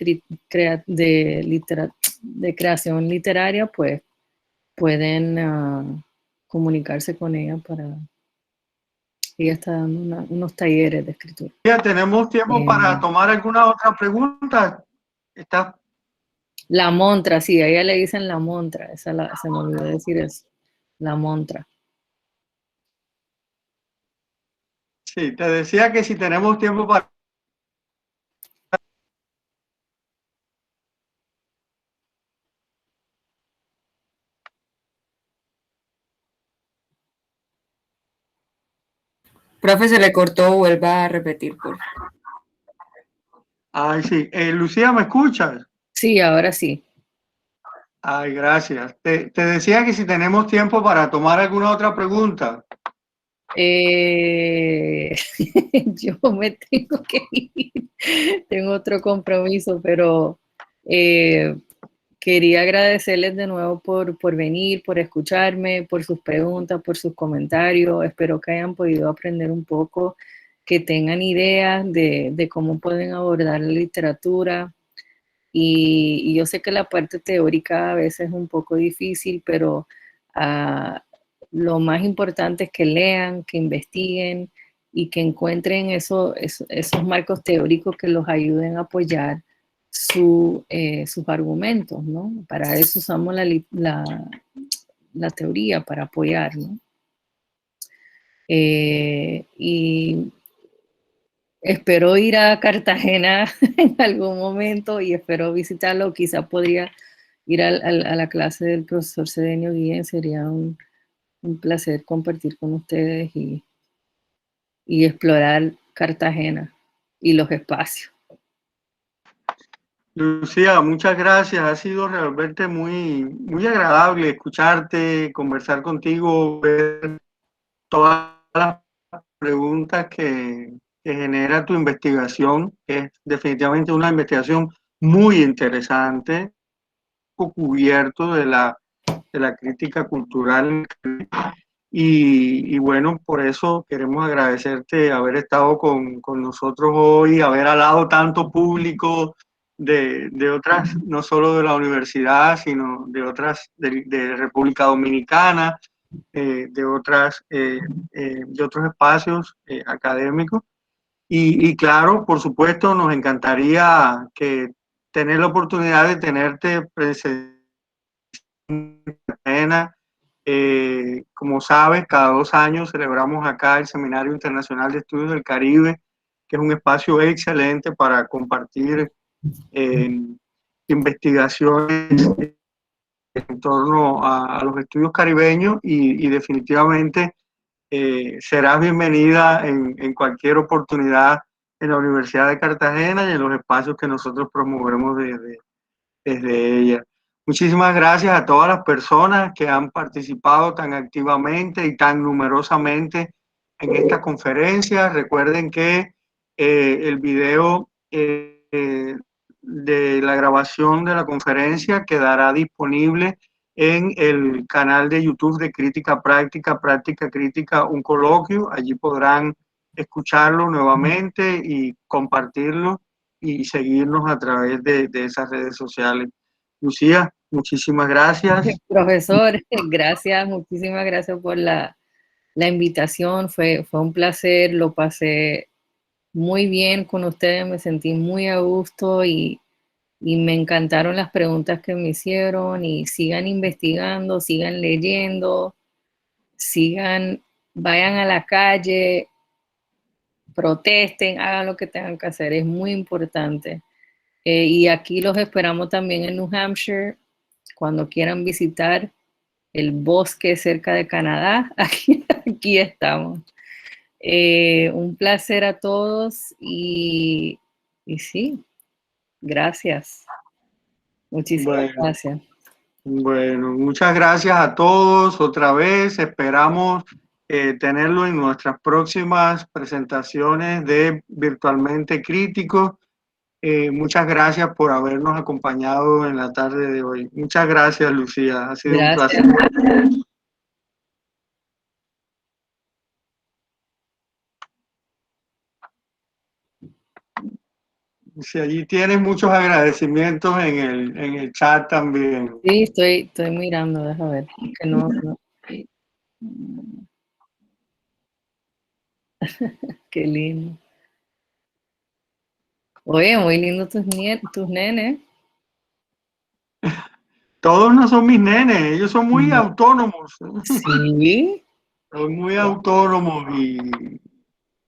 creación literaria, pues pueden comunicarse con ella ella está dando unos talleres de escritura. Ya tenemos tiempo para tomar alguna otra pregunta. La montra, sí, a ella le dicen la montra, se me olvidó decir eso, la montra. Sí, te decía que si tenemos tiempo para... Profe, se le cortó, vuelva a repetir, por favor. Ay, sí. Lucía, ¿me escuchas? Sí, ahora sí. Ay, gracias. Te decía que si tenemos tiempo para tomar alguna otra pregunta. Yo me tengo que ir, tengo otro compromiso, pero quería agradecerles de nuevo por venir, por escucharme, por sus preguntas, por sus comentarios. Espero que hayan podido aprender un poco, que tengan ideas de cómo pueden abordar la literatura. Y yo sé que la parte teórica a veces es un poco difícil, pero lo más importante es que lean, que investiguen y que encuentren esos marcos teóricos que los ayuden a apoyar sus argumentos, ¿no? Para eso usamos la teoría, para apoyar, ¿no? Y espero ir a Cartagena en algún momento y espero visitarlo. Quizá podría ir a la clase del profesor Cedenio Guillén. Sería un placer compartir con ustedes y explorar Cartagena y los espacios. Lucía, muchas gracias. Ha sido realmente muy agradable escucharte, conversar contigo, ver todas las preguntas que genera tu investigación, que es definitivamente una investigación muy interesante, cubierto de la crítica cultural. Y bueno, por eso queremos agradecerte haber estado con nosotros hoy, haber hablado tanto público de otras, no solo de la universidad, sino de otras, de República Dominicana, de otros espacios académicos. Y claro, por supuesto, nos encantaría tener la oportunidad de tenerte presente. Como sabes, cada 2 años celebramos acá el Seminario Internacional de Estudios del Caribe, que es un espacio excelente para compartir investigaciones en torno a los estudios caribeños y definitivamente serás bienvenida en cualquier oportunidad en la Universidad de Cartagena y en los espacios que nosotros promovemos desde ella. Muchísimas gracias a todas las personas que han participado tan activamente y tan numerosamente en esta conferencia. Recuerden que el video de la grabación de la conferencia quedará disponible en el canal de YouTube de Crítica Práctica, Práctica Crítica, un coloquio. Allí podrán escucharlo nuevamente y compartirlo y seguirnos a través de esas redes sociales. Lucía, muchísimas gracias. Profesor, gracias, muchísimas gracias por la invitación. Fue un placer, lo pasé muy bien con ustedes, me sentí muy a gusto y me encantaron las preguntas que me hicieron. Y sigan investigando, sigan leyendo, vayan a la calle, protesten, hagan lo que tengan que hacer, es muy importante. Y aquí los esperamos también en New Hampshire, cuando quieran visitar el bosque cerca de Canadá, aquí estamos. Un placer a todos y sí, gracias. Muchísimas gracias. Bueno, muchas gracias a todos otra vez. Esperamos tenerlo en nuestras próximas presentaciones de Virtualmente Crítico. Muchas gracias por habernos acompañado en la tarde de hoy. Muchas gracias, Lucía. Ha sido un placer. Si allí tienes muchos agradecimientos en el chat también. Sí, estoy mirando, déjame ver. Que no. Qué lindo. Oye, muy lindo tus nenes. Todos no son mis nenes, ellos son muy autónomos. Sí. Son muy autónomos y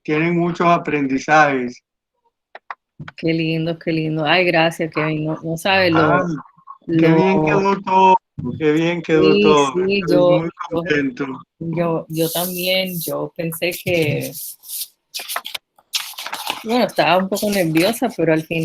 tienen muchos aprendizajes. Qué lindo, qué lindo. Ay, gracias, Kevin. No sabes Qué bien quedó todo. Qué bien quedó todo. Sí, Estoy muy contento. Yo también, yo pensé que, bueno, estaba un poco nerviosa, pero al final